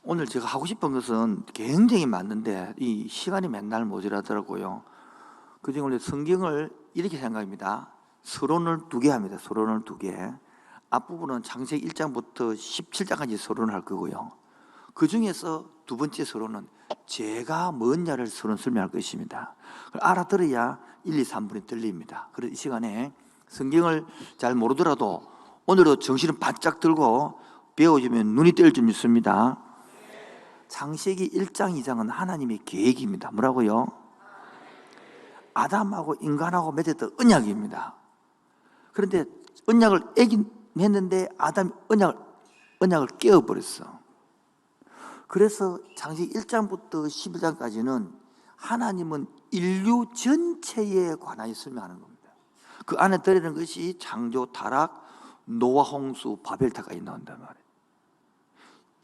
오늘 제가 하고 싶은 것은 굉장히 많은데 이 시간이 맨날 모자라더라고요. 그중에 원래 성경을 이렇게 생각합니다. 서론을 두 개 합니다. 서론을 두 개. 앞부분은 창세기 1장부터 17장까지 서론을 할 거고요. 그 중에서 두 번째 서론은 제가 뭔냐를 서론 설명할 것입니다. 알아들어야 1, 2, 3분이 들립니다. 그래서 이 시간에 성경을 잘 모르더라도 오늘도 정신을 바짝 들고 배워주면 눈이 뜰 줄 믿습니다. 창세기 1장, 2장은 하나님의 계획입니다. 뭐라고요? 아담하고 인간하고 맺었던 언약입니다. 그런데 언약을 애긴 했는데 아담이 언약을 깨어버렸어. 그래서 창세기 1장부터 11장까지는 하나님은 인류 전체에 관하여 설명하는 겁니다. 그 안에 들어있는 것이 창조, 타락, 노아, 홍수, 바벨타까지 나온단 말이에요.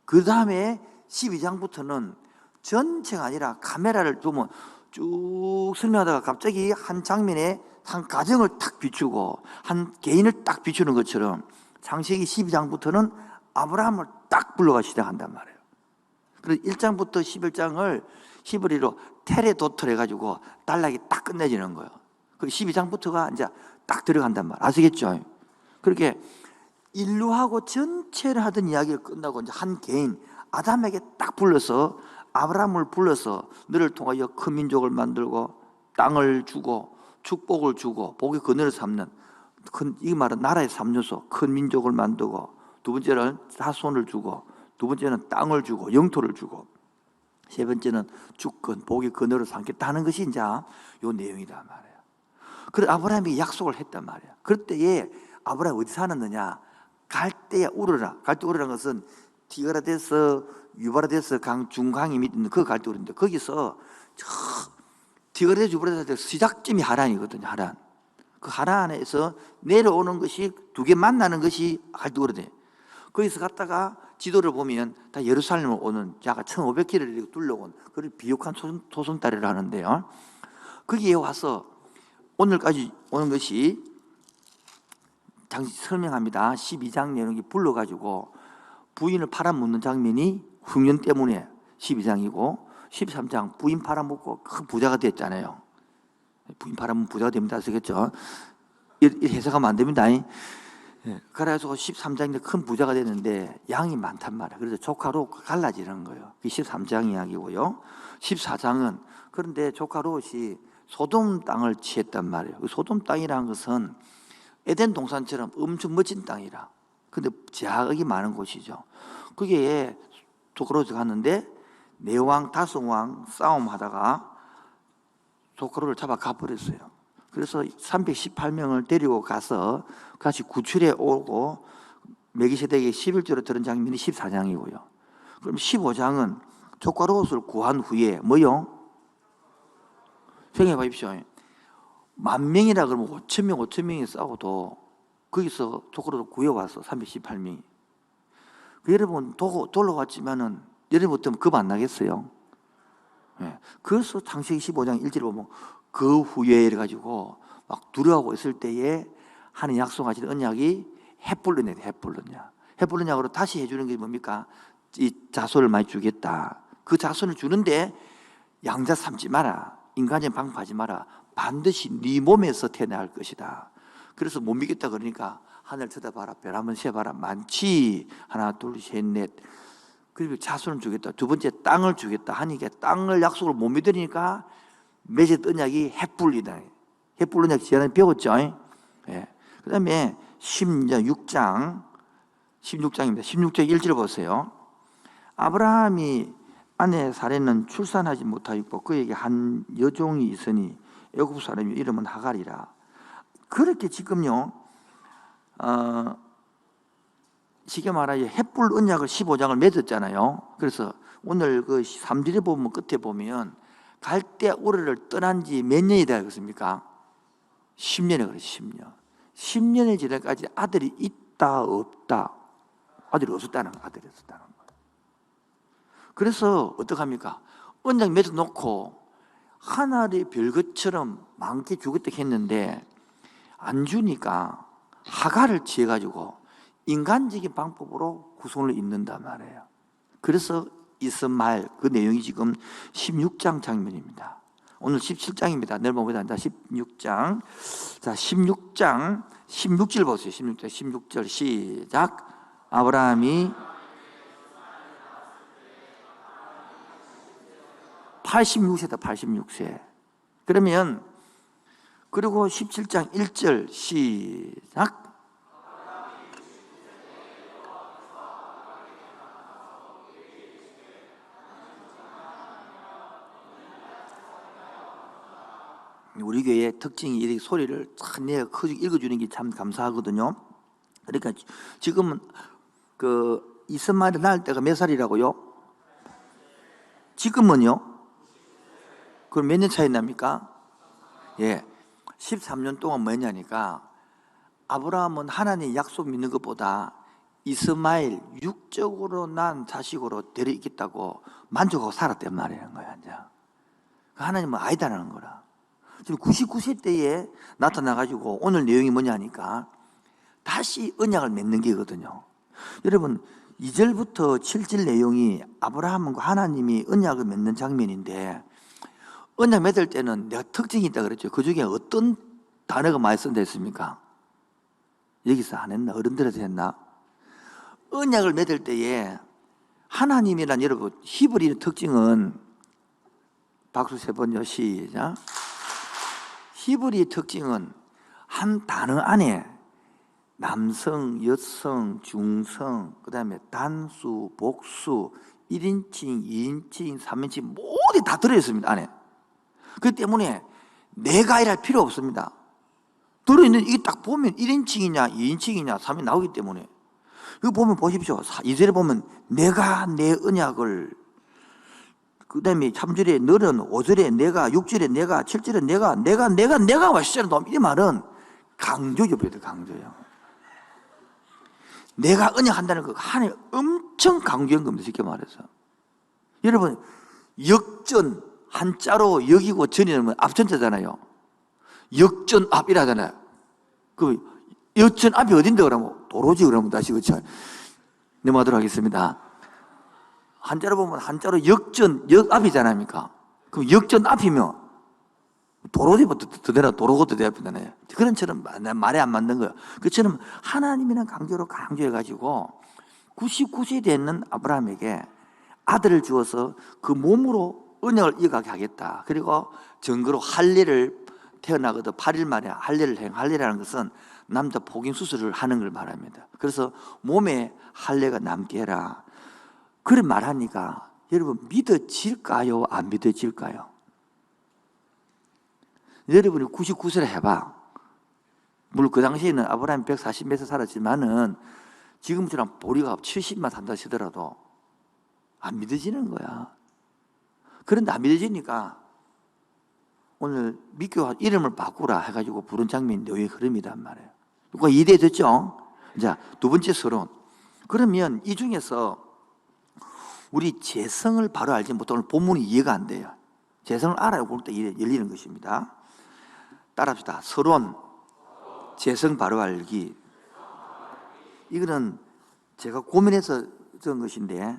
그 다음에 12장부터는 전체가 아니라 카메라를 두면 쭉 설명하다가 갑자기 한 장면에 한 가정을 딱 비추고 한 개인을 딱 비추는 것처럼 창세기 12장부터는 아브라함을 딱 불러가 시작한단 말이에요. 그래서 1장부터 11장을 히브리로 테레도틀 해가지고 단락이 딱 끝내지는 거예요. 그리고 12장부터가 이제 딱 들어간단 말이에요. 아시겠죠? 그렇게 인류하고 전체를 하던 이야기를 끝나고 이제 한 개인 아담에게 딱 불러서 아브라함을 불러서 너를 통하여 큰 민족을 만들고 땅을 주고 축복을 주고 복의 근원을 삼는 이 말은 나라의 3요소 큰 민족을 만들고 두 번째는 자손을 주고 두 번째는 땅을 주고 영토를 주고 세 번째는 주권 복의 근원을 삼겠다 하는 것이 이제 요 내용이란 말이에요. 그래서 아브라함이 약속을 했단 말이에요. 그때에 아브라함이 어디 살았느냐? 갈대아 우르라. 갈대아 우르라는 것은 디그라데스, 유브라데스 강 중강이 밑에 있는 그 갈대아 우르인데 거기서 디그라데스, 유브라데스 시작점이 하란이거든요. 하란. 그 하란에서 내려오는 것이 두 개 만나는 것이 갈대아 우르대. 거기서 갔다가 지도를 보면 다 예루살렘을 오는 약 1500km를 둘러온 그런 비옥한 토성다리를 하는데요. 거기에 와서 오늘까지 오는 것이 설명합니다. 12장 내용이 불러가지고 부인을 팔아먹는 장면이 흉년 때문에 12장이고 13장 부인 팔아먹고 큰 부자가 됐잖아요. 부인 팔아먹으면 부자가 됩니다. 아시겠죠? 이 해석하면 안 됩니다. 그래가지고 13장인데 큰 부자가 됐는데 양이 많단 말이에요. 그래서 조카 롯 갈라지는 거예요. 13장 이야기고요. 14장은 그런데 조카 롯이 소돔 땅을 취했단 말이에요. 소돔 땅이라는 것은 에덴 동산처럼 엄청 멋진 땅이라. 근데 제약이 많은 곳이죠. 거기에 조카 롯이 갔는데 네 왕, 다섯 왕 싸움하다가 조카 롯을 잡아 가버렸어요. 그래서 318명을 데리고 가서 같이 구출해 오고 멜기세덱에게 11조를 들은 장면이 14장이고요. 그럼 15장은 조카 롯을 구한 후에 뭐요? 생각해 보십시오. 10,000명이라 그러면 5,000명이 싸워도 거기서 조카 롯을 구해와서 318명이. 여러분 돌로 왔지만은 여러분부터 겁 안 나겠어요? 그래서 창세기 15장 1절에 보면 그 후에 이래가지고 막 두려워하고 있을 때에 하는 약속하신 언약이 헷불르냐. 헷불르냐로 다시 해주는 게 뭡니까? 이 자손을 많이 주겠다. 그 자손을 주는데 양자 삼지 마라. 인간의 방파하지 마라. 반드시 네 몸에서 태어날 것이다. 그래서 못 믿겠다 그러니까 하늘 쳐다봐라. 별 한번 세봐라. 많지. 하나 둘 셋 넷. 그리고 자손을 주겠다. 두 번째 땅을 주겠다 하니까 땅을 약속을 못 믿으니까 맺었던 언약이 헷불리다. 헷불린 언약 지난번에 배웠죠? 그 다음에 16장입니다. 16장 1절 보세요. 아브라함이 아내 사레는 출산하지 못하였고 그에게 한 여종이 있으니 애굽 사람이 이름은 하갈이라. 그렇게 지금요 쉽게 말하여 헷불 언약을 15장을 맺었잖아요. 그래서 오늘 그 3절에 보면 끝에 보면 갈대아 우르를 떠난 지 몇 년이 되었습니까? 10년에 그래요. 10년. 10년의 지날까지 아들이 있다 없다. 아들이 없었다는 거예요. 그래서 어떡합니까? 언약 맺어놓고 하늘의 별것처럼 많게 주겠다 했는데 안 주니까 하갈을 취해가지고 인간적인 방법으로 후손을 잇는단 말이에요. 그래서 이스마엘 그 내용이 지금 16장 장면입니다. 오늘 17장입니다. 내일 보면 된다. 16장. 자, 16장 16절 보세요. 16절 시작. 아브라함이 86세다. 86세. 그러면 그리고 17장 1절 시작. 우리 교회의 특징이 이렇게 소리를 참 내가 크게 읽어주는 게 참 감사하거든요. 그러니까 지금은 그 이스마엘이 낳을 때가 몇 살이라고요? 지금은요? 그럼 몇 년 차이 납니까? 예, 13년 동안 뭐냐니까 아브라함은 하나님의 약속 믿는 것보다 이스마엘 육적으로 난 자식으로 데려있겠다고 만족하고 살았단 말이에요. 하나님은 아니다라는 거라. 지금 99세 때에 나타나가지고 오늘 내용이 뭐냐니까 다시 언약을 맺는 게거든요. 여러분 2절부터 7절 내용이 아브라함과 하나님이 언약을 맺는 장면인데 언약 맺을 때는 내가 특징이 있다 그랬죠. 그 중에 어떤 단어가 많이 쓴댔습니까? 여기서 안 했나? 어른들에서 했나? 언약을 맺을 때에 하나님이란 여러분 히브리의 특징은 박수 세 번요. 시작. 히브리의 특징은 한 단어 안에 남성, 여성, 중성, 그 다음에 단수, 복수, 1인칭, 2인칭, 3인칭 모두 다 들어있습니다. 안에. 그렇기 때문에 내가 일할 필요 없습니다. 들어있는 이게 딱 보면 1인칭이냐 2인칭이냐 3이 나오기 때문에 이거 보면 보십시오. 2절에 보면 내가 내 언약을, 그 다음에 3절에 너는, 5절에 내가, 6절에 내가, 7절에 내가 와시잖아. 이 말은 강조죠. 강조요. 내가 언약한다는 거 하나님 엄청 강조한 겁니다. 쉽게 말해서. 여러분 역전 한자로 여기고 전이면 앞전자잖아요. 역전 앞이라잖아요. 그 역전 앞이 어딘데 그러면 도로지 그러면 다시 그렇죠. 넘어가도록 하겠습니다. 한자로 보면 한자로 역전 역 앞이잖아요. 그럼 역전 앞이면 도로지부터 더대나 도로고도 대합이잖아요. 그런 처럼 말에 안 맞는 거예요. 그처럼 하나님이란 강조로 강조해가지고 99세 되는 아브라함에게 아들을 주어서 그 몸으로 언약을 이어가게 하겠다. 그리고 증거로 할례를 태어나거든 8일 만에 할례를 행. 할례라는 것은 남자 복임 수술을 하는 걸 말합니다. 그래서 몸에 할례가 남게 해라. 그런 말하니까 여러분 믿어질까요? 안 믿어질까요? 여러분이 99세를 해봐. 물론 그 당시에는 아브라함이 140몇 세 살았지만은 지금처럼 보리가 70만 산다 하시더라도 안 믿어지는 거야. 그런데 안 믿어지니까 오늘 믿고 이름을 바꾸라 해가지고 부른 장면이 내용이 흐름이란 말이에요. 그거 이해됐죠? 자, 두 번째 서론. 그러면 이 중에서 우리 재성을 바로 알지 못하면 오늘 본문이 이해가 안 돼요. 재성을 알아야 볼 때 열리는 것입니다. 따라합시다. 서론, 재성 바로 알기. 이거는 제가 고민해서 적은 것인데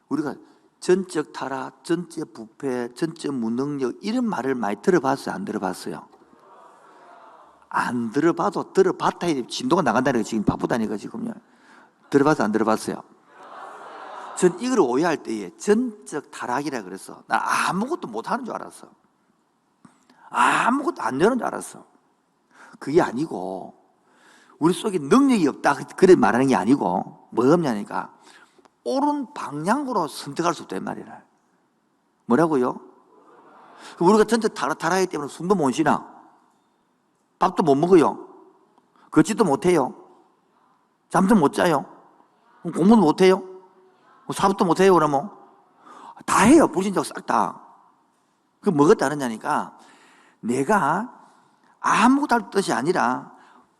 우리가 전적 타락, 전적 부패, 전적 무능력 이런 말을 많이 들어봤어요? 안 들어봤어요? 안 들어봐도 들어봤다 해야 진도가 나간다는 거 지금 바쁘다니까 지금요. 들어봤어요? 안 들어봤어요? 전 이걸 오해할 때에 전적 타락이라 그래서 나 아무것도 못하는 줄 알았어. 아무것도 안 되는 줄 알았어. 그게 아니고 우리 속에 능력이 없다 그래 말하는 게 아니고 뭐 없냐니까 옳은 방향으로 선택할 수 없단 말이라. 뭐라고요? 우리가 전적 타락하기 때문에 숨도 못 쉬나? 밥도 못 먹어요? 걷지도 못해요? 잠도 못 자요? 공부도 못해요? 사업도 못해요? 그러면 다 해요. 불신자고 싹 다. 그럼 뭐가 다르냐니까 내가 아무것도 할 뜻이 아니라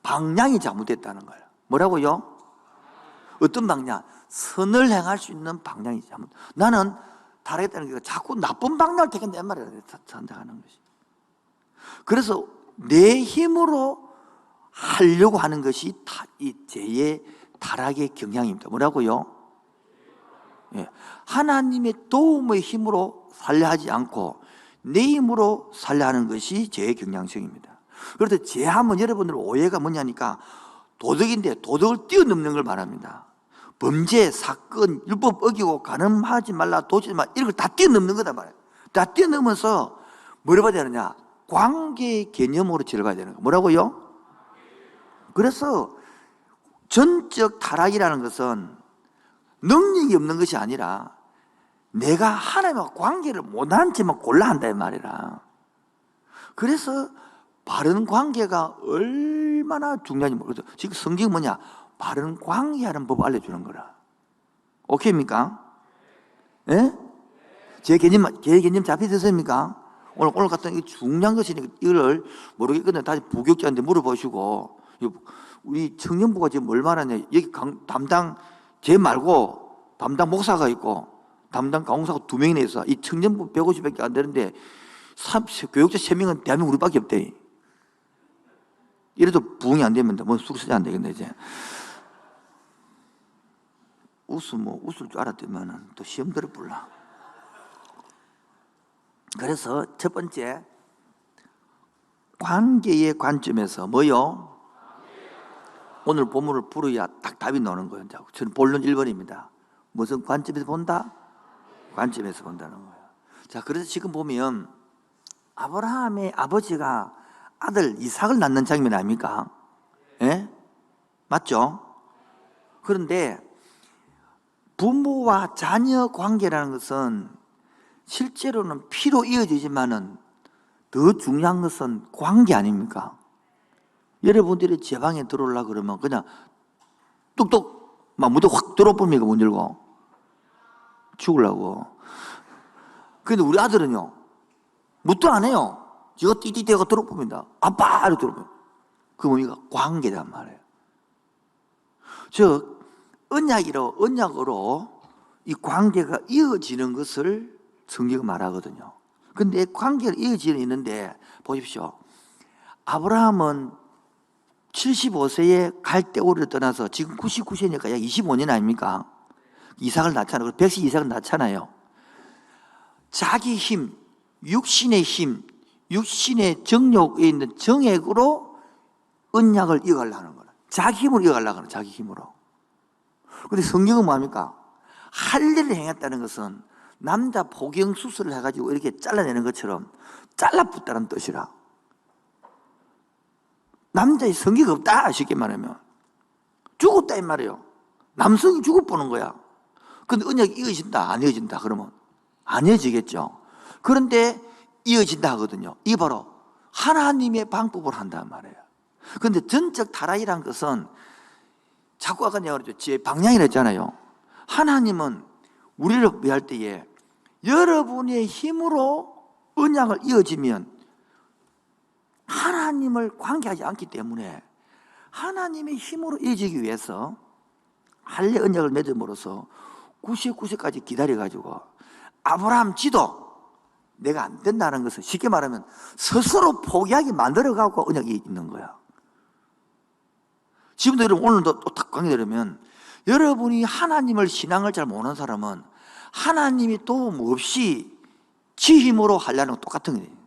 방향이 잘못됐다는 거예요. 뭐라고요? 어떤 방향? 선을 행할 수 있는 방향이 잘못. 나는 타락했다는 게 자꾸 나쁜 방향을 택한단 말이에요. 선택하는 것이. 그래서 내 힘으로 하려고 하는 것이 이 죄의 타락의 경향입니다. 뭐라고요? 예. 하나님의 도움의 힘으로 살려 하지 않고 내 힘으로 살려 하는 것이 죄의 경향성입니다. 그래서 죄하면 여러분들 오해가 뭐냐니까 도덕인데 도덕을 뛰어넘는 걸 말합니다. 범죄, 사건, 율법 어기고 간음하지 말라, 도지지 말라 이런 걸 다 뛰어넘는 거다 말이에요. 다 뛰어넘어서 뭐를 봐야 되느냐? 관계의 개념으로 죄를 봐야 되는 거예요. 뭐라고요? 그래서 전적 타락이라는 것은 능력이 없는 것이 아니라 내가 하나님과 관계를 못한 채만 골라 한다 이 말이라. 그래서 바른 관계가 얼마나 중요한지 모르겠어요. 지금 성경은 뭐냐? 바른 관계하는 법을 알려주는 거라. 오케이입니까? 예? 제 개념 잡히셨습니까? 오늘 같은 중요한 것이니까 이걸 모르겠거든요. 다시 부교육자한테 물어보시고, 우리 청년부가 지금 뭘 말하냐? 여기 담당, 제 말고 담당 목사가 있고, 담당 강사가 2명이나 있어. 이 청년부 150밖에 안 되는데, 교육자 3명은 대한민국 우리밖에 없대. 이래도 부응이 안 되면 뭐 숙소지 안 되겠네, 이제. 웃을 줄 알았더니만 또 시험 들어 불라. 그래서 첫 번째, 관계의 관점에서 뭐요? 오늘 본문을 풀어야 딱 답이 나오는 거예요. 저는 본론 1번입니다. 무슨 관점에서 본다? 관점에서 본다는 거예요. 자, 그래서 지금 보면 아브라함의 아버지가 아들 이삭을 낳는 장면 아닙니까? 예? 맞죠? 그런데 부모와 자녀 관계라는 것은 실제로는 피로 이어지지만은 더 중요한 것은 관계 아닙니까? 여러분들이 제 방에 들어오려고 그러면 그냥 뚝뚝 막 무대 확 들어옵니까? 문 열고 죽으려고. 근데 우리 아들은요 무도 안 해요. 지가 띠띠대가 들어옵니다. 아빠! 이렇게 들어옵니다. 그 의미가 관계란 말이에요. 즉 언약으로 이 관계가 이어지는 것을 성경은 말하거든요. 근데 관계가 이어지는 있는데 보십시오. 아브라함은 75세에 갈대오르를 떠나서 지금 99세니까 약 25년 아닙니까? 이삭을 낳잖아요. 100세 이삭을 낳잖아요. 자기 힘, 육신의 힘, 육신의 정욕에 있는 정액으로 언약을 이어가려는 거예요. 자기 힘으로 이어가려는 거예요. 자기 힘으로. 그런데 성경은 뭐합니까? 할례를 행했다는 것은 남자 포경 수술을 해가지고 이렇게 잘라내는 것처럼 잘라붙다는 뜻이라. 남자의 성기가 없다 쉽게 말하면 죽었다 이 말이에요. 남성이 죽어보는 거야. 근데 언약이 이어진다 안 이어진다 그러면 안 이어지겠죠. 그런데 이어진다 하거든요. 이게 바로 하나님의 방법으로 한단 말이에요. 그런데 전적 타락이란 것은 자꾸 아까 내가 그랬죠. 제 방향이라 했잖아요. 하나님은 우리를 위할 때에 여러분의 힘으로 언약을 이어지면 하나님을 관계하지 않기 때문에 하나님의 힘으로 이어지기 위해서 할례 언약을 맺음으로써 99세까지 기다려가지고 아브라함 지도 내가 안 된다는 것을 쉽게 말하면 스스로 포기하게 만들어가고 언약이 있는 거야. 지금도 여러분 오늘도 딱 강의 들으면 여러분이 하나님을 신앙을 잘 모르는 사람은 하나님이 도움 없이 지 힘으로 하려는 건 똑같은 거예요.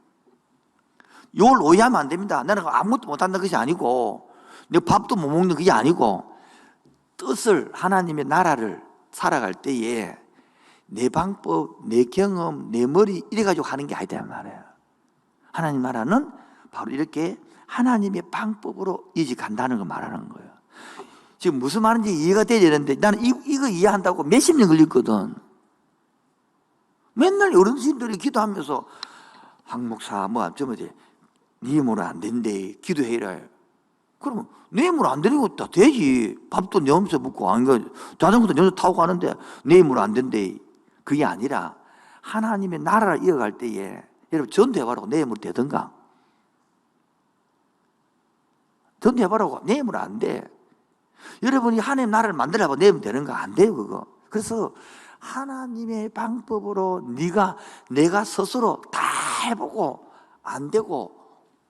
이걸 오해하면 안 됩니다. 나는 아무것도 못한다는 것이 아니고 내 밥도 못 먹는 것이 아니고 뜻을 하나님의 나라를 살아갈 때에 내 방법, 내 경험, 내 머리 이래가지고 하는 게 아니다 말이에요. 하나님 나라는 바로 이렇게 하나님의 방법으로 이직한다는 걸 말하는 거예요. 지금 무슨 말인지 이해가 돼야 되는데 나는 이거 이해한다고 몇십 년 걸렸거든. 맨날 어른들이 기도하면서 항목사 어쩌지 네 힘으로 안 된대 기도해라. 그러면 내 힘으로 안 되는 것도 다 되지. 밥도 내 몸에서 먹고 자전거도 내 몸에서 타고 가는데 내 힘으로 안 된대. 그게 아니라 하나님의 나라를 이어갈 때에 여러분 전도해봐라고 내 힘으로 되든가 전도해봐라고 내 힘으로 안 돼. 여러분이 하나님 나라를 만들어봐 내 힘으로 되는가? 안 돼요 그거. 그래서 하나님의 방법으로 내가 스스로 다 해보고 안 되고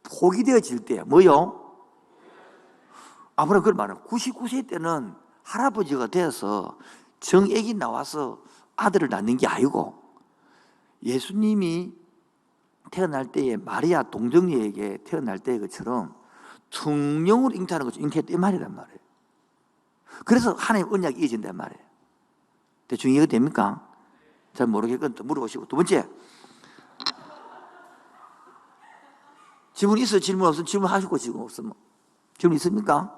포기되어질 때 뭐요? 아브라함 그걸 말해요. 99세 때는 할아버지가 되어서 정액이 나와서 아들을 낳는 게 아니고 예수님이 태어날 때에 마리아 동정녀에게 태어날 때의 것처럼 성령으로 잉태하는 것을 잉태했다 이 말이란 말이에요. 그래서 하나님 언약이 이어진단 말이에요. 대충 이해가 됩니까? 잘 모르겠건 또 물어보시고. 두 번째, 질문 있어요? 질문 없으면 질문하시고. 지금 없으면 질문 있습니까?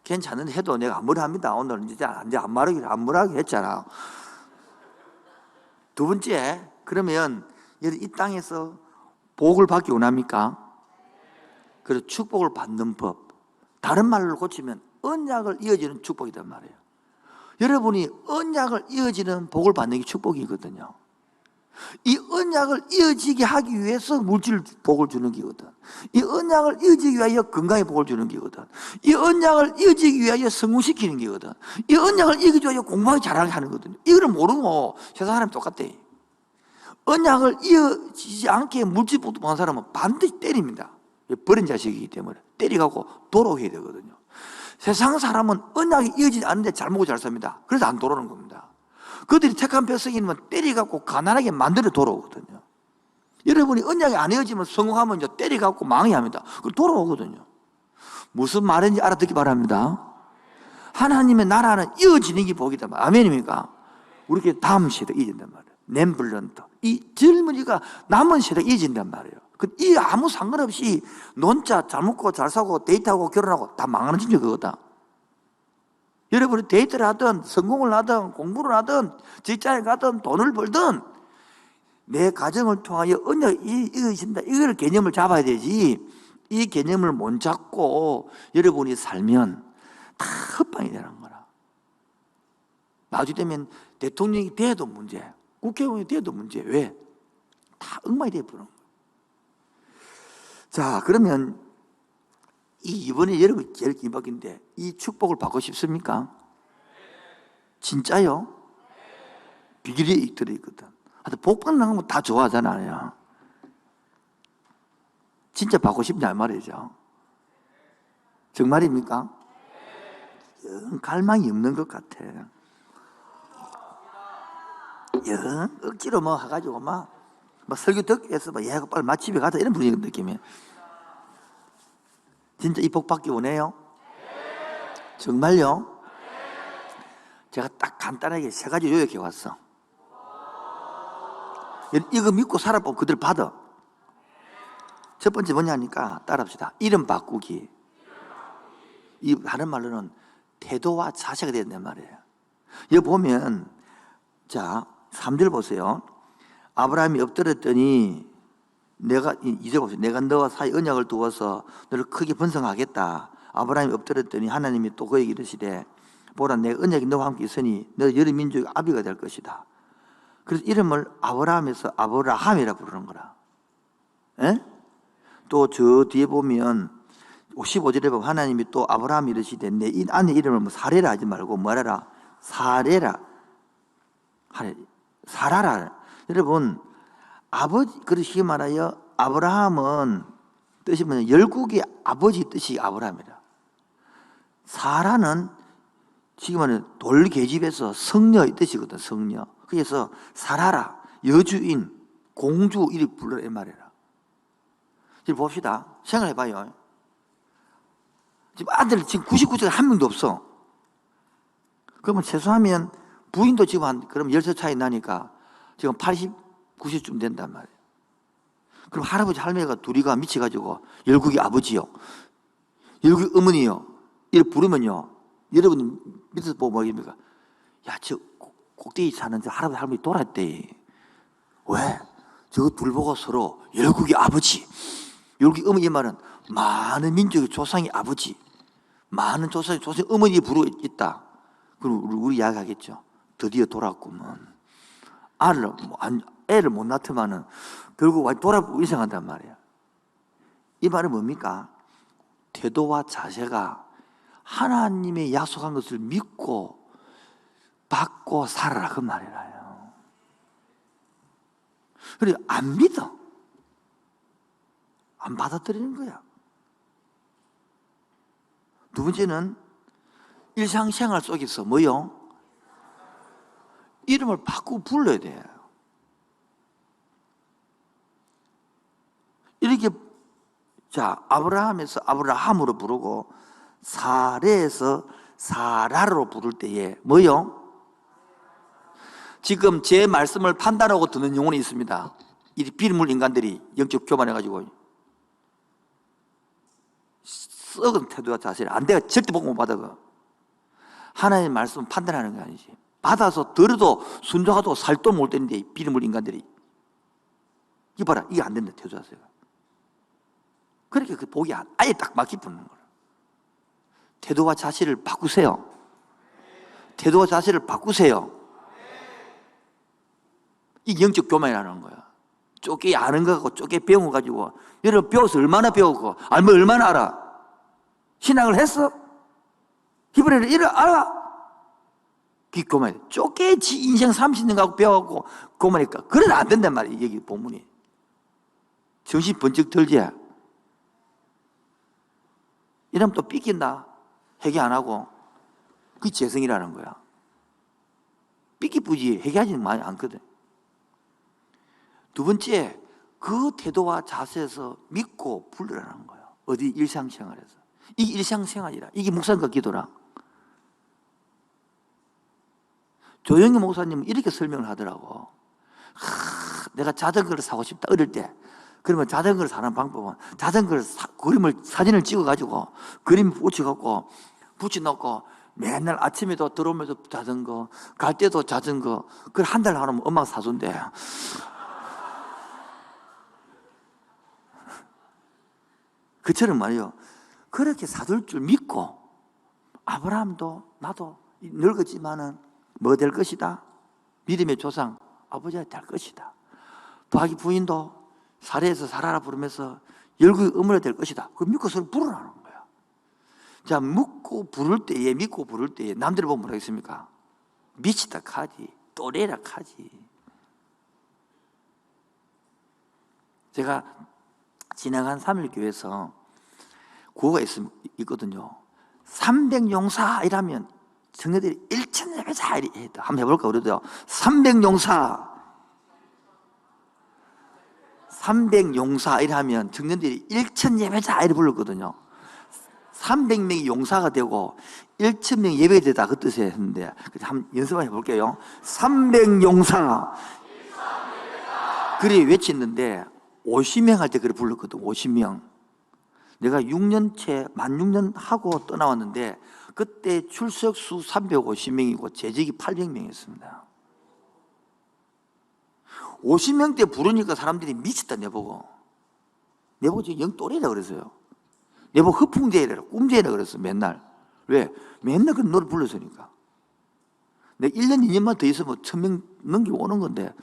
괜찮은데 해도 내가 안 뭐랍니다. 오늘 이제 안 말하기로 했잖아. 두 번째, 그러면 이 땅에서 복을 받기 원합니까? 그래서 축복을 받는 법, 다른 말로 고치면 언약을 이어지는 축복이란 말이에요. 여러분이 언약을 이어지는 복을 받는 게 축복이거든요. 이 언약을 이어지게 하기 위해서 물질 복을 주는 거거든. 이 언약을 이어지기 위하여 건강의 복을 주는 거거든. 이 언약을 이어지기 위하여 성공시키는 거거든. 이 언약을 이어지기 위하여 공부하기 잘하게 하는 거거든요. 이거를 모르고 세상 사람이 똑같대. 언약을 이어지지 않게 물질 복도 받는 사람은 반드시 때립니다. 버린 자식이기 때문에 때리고 돌아오게 되거든요. 세상 사람은 언약이 이어지지 않는데 잘 먹고 잘 삽니다. 그래서 안 돌아오는 겁니다. 그들이 택한 백성이면 때리갖고 가난하게 만들어 돌아오거든요. 여러분이 언약이 안 이어지면 성공하면 이제 때리갖고 망해합니다. 그 돌아오거든요. 무슨 말인지 알아듣기 바랍니다. 하나님의 나라는 이어지는 게 복이다. 아멘입니까? 우리에게 다음 세대 이어진단 말이에요. nem블런트. 이 젊은이가 남은 세대가 이어진단 말이에요. 이 아무 상관없이 논자 잘 먹고 잘 사고 데이트하고 결혼하고 다 망하는 진짜 그거다. 여러분이 데이트를 하든 성공을 하든 공부를 하든 직장에 가든 돈을 벌든 내 가정을 통하여 언약이 이어진다. 이걸 개념을 잡아야 되지. 이 개념을 못 잡고 여러분이 살면 다 헛방이 되는 거라. 나중에 되면 대통령이 돼도 문제, 국회의원이 돼도 문제. 왜? 다 엉망이 되어버리는 거예요. 자, 그러면 이번에 여러분 제일 기박인데 이 축복을 받고 싶습니까? 진짜요? 비결이 들어있거든. 하여튼 복 받는 거 다 좋아하잖아요. 진짜 받고 싶냐 말이죠. 정말입니까? 영 갈망이 없는 것 같아. 영 억지로 뭐 해가지고 막 설교 듣기 위해서 얘가 빨리 집에 가자 이런 분위기 느낌이에요. 진짜 이 복 받기 원해요? 정말요? 제가 딱 간단하게 세 가지 요약해 왔어. 이거 믿고 살아보면 그대로 받아. 첫 번째 뭐냐니까 따라합시다. 이름 바꾸기. 이 다른 말로는 태도와 자세가 돼야 된단 말이에요. 여기 보면 자 3절 보세요. 아브라함이 엎드렸더니 내가 이제 보세요. 내가 너와 사이 언약을 두어서 너를 크게 번성하겠다. 아브라함이 엎드렸더니 하나님이 또 그에게 이르시되 보라 내가 언약이 너와 함께 있으니 너 여러 민족의 아비가 될 것이다. 그래서 이름을 아브라함에서 아브라함이라고 부르는 거라. 또 저 뒤에 보면 15절에 보면 하나님이 또 아브라함이 이르시되 내 아내 이름을 뭐 사레라 하지 말고 뭐라라 사레라 사라라. 여러분 아버지 그러시기 말하여 아브라함은 뜻이 뭐냐 열국의 아버지 뜻이 아브라함이라. 사라는 지금 말하는 돌계집에서 성녀의 뜻이거든. 성녀. 그래서 사라라 여주인 공주 이렇게 불러라 이 말이라. 지금 봅시다. 생각해봐요. 지금 아들 지금 99세가 한 명도 없어. 그러면 최소하면 부인도 지금 그럼 10살 차이 나니까 지금 80, 90쯤 된단 말이에요. 그럼 할아버지 할머니가 둘이가 미쳐가지고 열국의 아버지요, 열국의 어머니요 이렇게 부르면요, 여러분 밑에서 보고 뭐입니까? 야, 저 꼭대기 사는 저 할아버지 할머니 돌았대. 왜? 저거 둘 보고 서로 열국의 아버지, 열국의 어머니 이 말은 많은 민족의 조상의 아버지, 많은 조상의 어머니 부르고 있다. 그럼 우리 이야기하겠죠. 드디어 돌았구먼. 애를 못 낳더만은 결국 돌아보고 이생한단 말이야. 이 말은 뭡니까? 태도와 자세가 하나님의 약속한 것을 믿고 받고 살아라 그 말이라요. 그래 안 믿어. 안 받아들이는 거야. 두 번째는 일상생활 속에서 뭐요? 이름을 바꾸고 불러야 돼요. 이렇게 자, 아브라함에서 아브라함으로 부르고 사레에서 사라로 부를 때에 뭐요? 지금 제 말씀을 판단하고 듣는 영혼이 있습니다. 이 비물 인간들이 영적 교만해가지고 썩은 태도와 자세를 안 돼. 절대 복 못 받아. 하나님의 말씀 판단하는 게 아니지. 받아서 들어도 순종하도 살도 못 되는데 비물 인간들이 이 봐라, 이게 안 된다. 태도 자세가. 그렇게 그 복이 아예 딱 막히 붙는 거예요. 태도와 자세를 바꾸세요. 태도와 자세를 바꾸세요. 이게 영적 교만이라는 거야. 쪼개 아는 거 갖고 쪼개 배워가지고 여러분 배워서 얼마나 배우고 알면 얼마나 알아? 신앙을 했어? 히브리를 이를 알아? 그게 교만이야. 쪼개 지 인생 30년 갖고 배워갖고 교만이니까 그래도 안 된단 말이야. 여기 본문이 정신 번쩍 들지. 이러면 또 삐낀다. 회개 안 하고. 그게 재성이라는 거야. 삐끼뿌지 회개하지는 많이 않거든. 두 번째, 그 태도와 자세에서 믿고 부르라는 거예요. 어디 일상생활에서. 이게 일상생활이라. 이게 목사님과 기도라. 조영희 목사님은 이렇게 설명을 하더라고. 내가 자전거를 사고 싶다 어릴 때. 그러면 자전거를 사는 방법은 자전거를 그림을 사진을 찍어가지고 그림 붙여갖고 붙여놓고 맨날 아침에도 들어오면서 자전거, 갈 때도 자전거. 그걸 한 달 하면 엄마가 사준대. 그처럼 말이요. 그렇게 사줄 줄 믿고 아브라함도 나도 늙었지만은 뭐 될 것이다? 믿음의 조상 아버지가 될 것이다. 자기 부인도 사례에서 사라라 부르면서 열국의 어머니가 될 것이다. 그 믿고 서로 부르라는 거야. 자, 믿고 부를 때에 남들을 보면 뭐라 했습니까? 미치다 카지, 또래라 카지. 제가 지나간 3일교회에서 구호가 있거든요. 300용사 이라면 청년들이 1,000예배자 이랬다. 한번 해볼까 우리도요. 300용사 이라면 청년들이 1,000예배자 이래 불렀거든요. 300명이 용사가 되고 1,000명이 예배되다 그 뜻에 했는데 한번 연습을 해볼게요. 300용사 그래 외쳤는데 50명 할 때 그래 불렀거든. 50명. 내가 6년째 만 6년 하고 떠나왔는데 그때 출석수 350명이고 재직이 800명이었습니다. 50명 때 부르니까 사람들이 미쳤다 내보고. 내보고 지금 영또래라 그랬어요. 내보고 허풍제이라 꿈제이라 그랬어 맨날. 왜? 맨날 그런 노래 불렀으니까. 내가 1년 2년만 더 있으면 1,000명 넘기고 오는 건데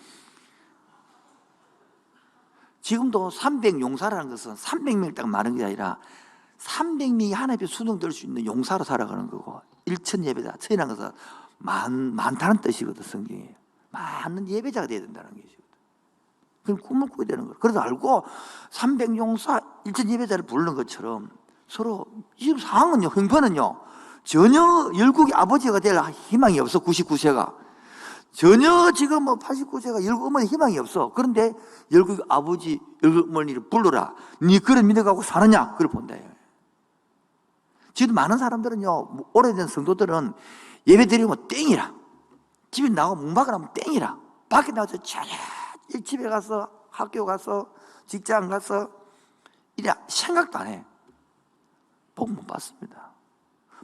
지금도 300용사라는 것은 300명 딱 많은 게 아니라 300명이 하나님께 순종될 수 있는 용사로 살아가는 거고 1,000예배자, 천이라는 것은 많다는 뜻이거든. 성경에 많은 예배자가 돼야 된다는 것이거든. 그럼 꿈을 꾸게 되는 거예요. 그래서 알고 300용사 1,000예배자를 부르는 것처럼 서로 지금 상황은요, 형편은요 전혀 열국의 아버지가 될 희망이 없어. 99세가 전혀 지금 89세가 열국 어머니 희망이 없어. 그런데 열국 아버지, 열국 어머니를 불러라. 네 그런 믿어가고 사느냐? 그걸 본다. 지금 많은 사람들은요, 오래된 성도들은 예배 드리면 땡이라. 집에 나가고 문 밖에 나면 땡이라. 밖에 나가서 집에 가서 학교 가서 직장 가서 이래 생각도 안 해. 복 못 받습니다.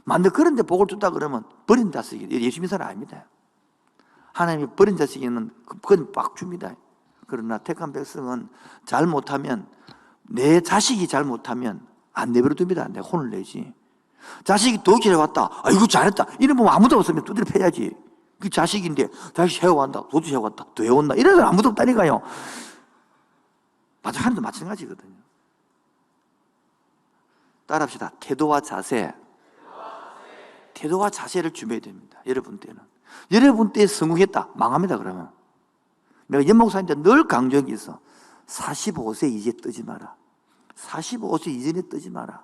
만약 그런데 복을 준다 그러면 버린 자식이 예수 믿는 사람 아닙니다. 하나님이 버린 자식에는 그건 빡 줍니다. 그러나 택한 백성은 잘못하면 내 자식이 잘못하면 안 내버려 둡니다. 내가 혼을 내지. 자식이 도둑질해 왔다. 아이고 잘했다. 이런 보면 아무도 없으면 두드려 패야지. 그 자식인데 자식 해왔다. 도둑질 해왔다. 또 해왔나. 이런 사람 아무도 없다니까요. 맞아. 하나도 마찬가지거든요. 따라합시다. 태도와 자세. 태도와 자세를 준비해야 됩니다. 여러분 때는. 여러분 때 성공했다. 망합니다. 그러면. 내가 연목사님한테 늘 강조한 게 있어. 45세 이제 뜨지 마라. 45세 이전에 뜨지 마라.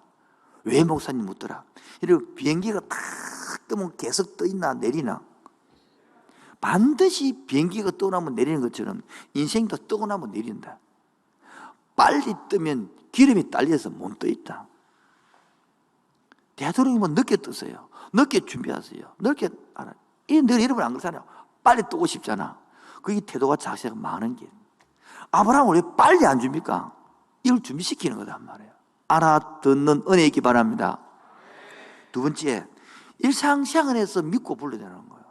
왜 목사님 묻더라. 이렇게 비행기가 탁 뜨면 계속 떠있나 내리나. 반드시 비행기가 뜨고 나면 내리는 것처럼 인생도 뜨고 나면 내린다. 빨리 뜨면 기름이 딸려서 못 떠 있다. 되도록이면 늦게 뜨세요. 늦게 준비하세요. 늦게 알아. 늘 여러분 안 그렇잖아요. 빨리 뜨고 싶잖아. 그게 태도와 자세가 많은 게. 아브라함을 왜 빨리 안 줍니까? 이걸 준비시키는 거단 말이에요. 알아듣는 은혜 있기 바랍니다. 두 번째, 일상생활에서 믿고 불러야 되는 거예요.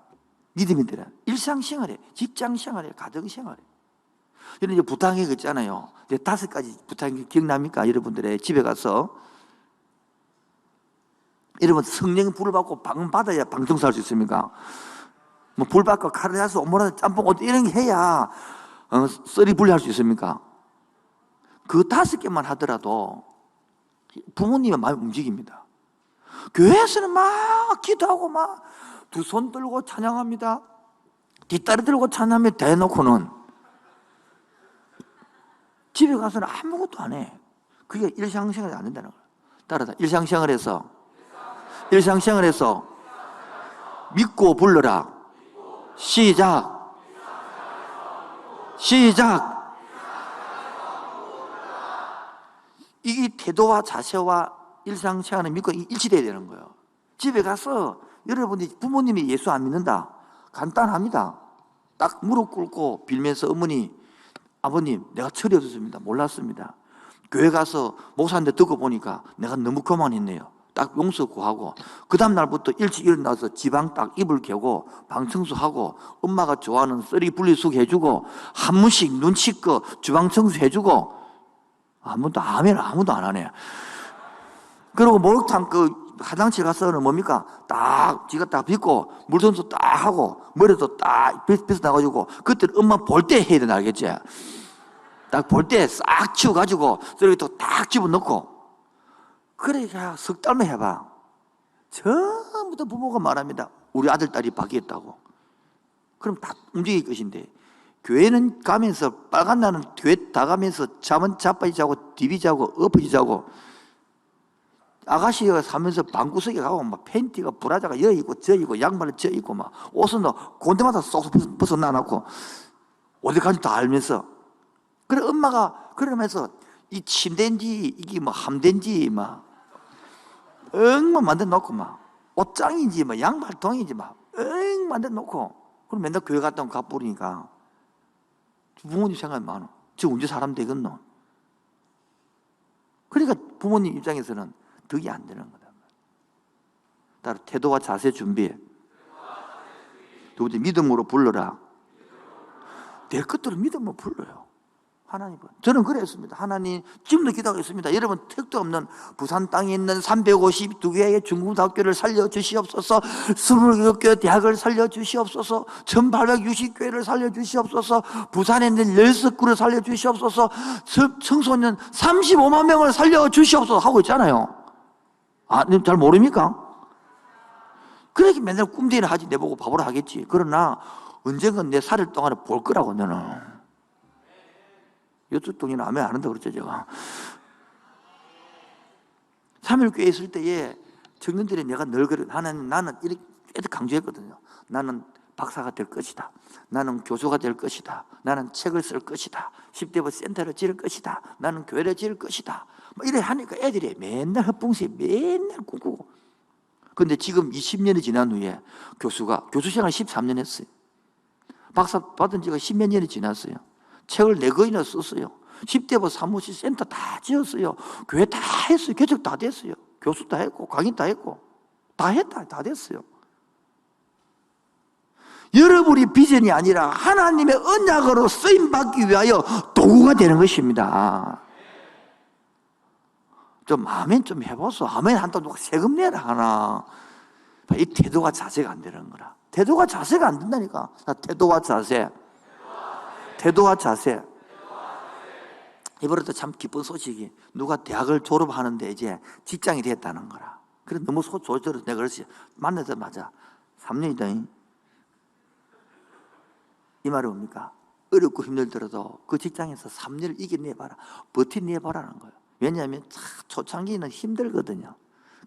믿음이 되라. 일상생활에, 직장생활에, 가정생활에. 저는 이제 부탁이 있잖아요. 5가지 부탁이 기억납니까? 여러분들의 집에 가서. 여러분, 성령 불을 받고 방 받아야 방청소할 수 있습니까? 뭐, 불 받고 카레라스, 오므라는 짬뽕, 이런 게 해야, 썰이 분리할 수 있습니까? 그 5개만 하더라도 부모님의 마음이 움직입니다. 교회에서는 막 기도하고 막 두 손 들고 찬양합니다. 뒷다리 들고 찬양하며 대놓고는 집에 가서는 아무것도 안 해. 그게 일상생활이 안 된다는 거예요. 따라서 일상생활에서 믿고 불러라. 시작. 이게 태도와 자세와 일상생활을 믿고 일치돼야 되는 거예요. 집에 가서 여러분이 부모님이 예수 안 믿는다. 간단합니다. 딱 무릎 꿇고 빌면서 어머니, 아버님, 내가 철이 없었습니다. 몰랐습니다. 교회 가서 목사한테 듣고 보니까 내가 너무 교만했네요. 딱 용서 구하고 그 다음 날부터 일찍 일어나서 지방 딱 이불 개고 방 청소하고 엄마가 좋아하는 썰이 분리수거 해주고 한 번씩 눈치껏 주방 청소 해주고 아무도 안 하네. 그리고 목욕탕 화장실 가서는 뭡니까? 딱 지가 딱 빗고 물손수 딱 하고 머리도 딱 빗어 나가지고 그때 엄마 볼 때 해야 되나 알겠지? 딱 볼 때 싹 치워가지고 쓰레기통 딱 집어넣고 그러니까 석 달만 해봐. 처음부터 부모가 말합니다. 우리 아들 딸이 바뀌었다고. 그럼 다 움직일 것인데 교회는 가면서 빨간 날은 교회 다 가면서 잠은 자빠지 자고 디비 자고 엎어지 자고 아가씨가 사면서 방구석에 가고 막 팬티가 브라자가 여 있고 저 있고 양말은 저 있고 막 옷은 곤대마다 쏙쏙 벗어놔놓고 어디 가는지 다 알면서 그래 엄마가 그러면서 이 침대인지 이게 뭐 함대인지 막 엉만 만들어 놓고 막 옷장인지 막 양말통인지 막 엉 만들어 놓고 그럼 맨날 교회 갔다 오면 갚으니까 부모님 생각이 많아. 저 언제 사람 되겠노? 그러니까 부모님 입장에서는 덕이 안 되는 거다. 따로 태도와 자세 준비해. 두 번째 믿음으로 불러라. 될 것들을 믿음으로 불러요. 하나님은. 저는 그랬습니다. 하나님 지금도 기도하고 있습니다. 여러분 택도 없는 부산 땅에 있는 352개의 중고등학교를 살려주시옵소서. 27개 대학을 살려주시옵소서. 1860교회를 살려주시옵소서. 부산에 있는 16구를 살려주시옵소서. 청소년 35만 명을 살려주시옵소서 하고 있잖아요. 아, 잘 모릅니까? 그렇게 맨날 꿈대기를 하지 내보고 바보를 하겠지. 그러나 언젠간 내 살을 동안에 볼 거라고 너는. 요쪽 동이는 아멘 안 한다고 그랬죠 제가. 3일교회에 있을 때에 청년들이 내가 늘 그래. 하나님 나는 이렇게 강조했거든요. 나는 박사가 될 것이다. 나는 교수가 될 것이다. 나는 책을 쓸 것이다. 10대부 센터를 지을 것이다. 나는 교회를 지을 것이다. 뭐 이래 하니까 애들이 맨날 헛봉시에 맨날 꿈꾸고. 그런데 지금 20년이 지난 후에 교수 생활 13년 했어요. 박사 받은 지가 10몇 년이 지났어요. 책을 4권이나 썼어요. 10대부 사무실 센터 다 지었어요. 교회 다 했어요. 개척 다 됐어요. 교수 다 했고 강의 다 했고 다 됐어요. 여러분이 비전이 아니라 하나님의 언약으로 쓰임받기 위하여 도구가 되는 것입니다. 좀 아멘 좀 해보소. 아멘 한다고 누가 세금 내라 하나. 이 태도와 자세가 안 되는 거라. 태도가 자세가 안 된다니까. 태도와 자세. 이번에도 참 기쁜 소식이 누가 대학을 졸업하는데 이제 직장이 됐다는 거라. 그래 너무 조절해서 내가 그랬어요. 만나자마자 3년이다. 이 말이 뭡니까? 어렵고 힘들더라도 그 직장에서 3년을 이겨내봐라. 버텨내봐라는 거예요. 왜냐하면 초창기는 힘들거든요.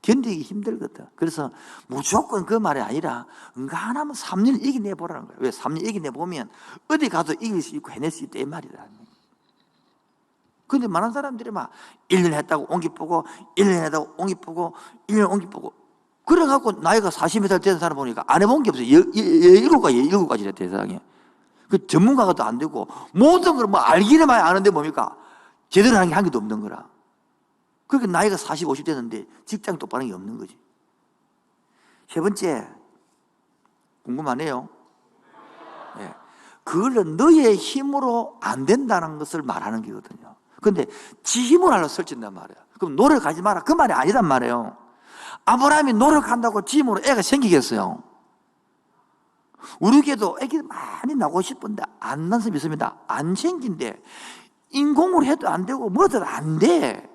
견디기 힘들거든. 그래서 무조건 그 말이 아니라 응가하면 3년 이겨내보라는 거예요. 왜? 3년 이겨내보면 어디 가도 이길 수 있고 해낼 수 있다 이 말이다. 근데 많은 사람들이 막 1년 했다고 옹기 보고 1년 했다고 옹기 보고 1년 옹기 보고 그래갖고 나이가 40몇 된 사람 보니까 안 해본 게 없어요. 17가지래 세상에. 그 전문가가 또 안 되고 모든 걸 뭐 알기는 많이 아는데 뭡니까? 제대로 하는 게 한 개도 없는 거라. 그렇게 나이가 40, 50 됐는데 직장 똑바른 게 없는 거지. 세 번째, 궁금하네요. 네. 그걸 너의 힘으로 안 된다는 것을 말하는 거거든요. 근데 지 힘으로 하려고 설친단 말이에요. 그럼 노력하지 마라. 그 말이 아니란 말이에요. 아브라함이 노력한다고 지 힘으로 애가 생기겠어요? 우리 교회도 애기 많이 나고 싶은데 안 난 사람이 있습니다. 안 생긴대. 인공으로 해도 안 되고 뭐든 안 돼.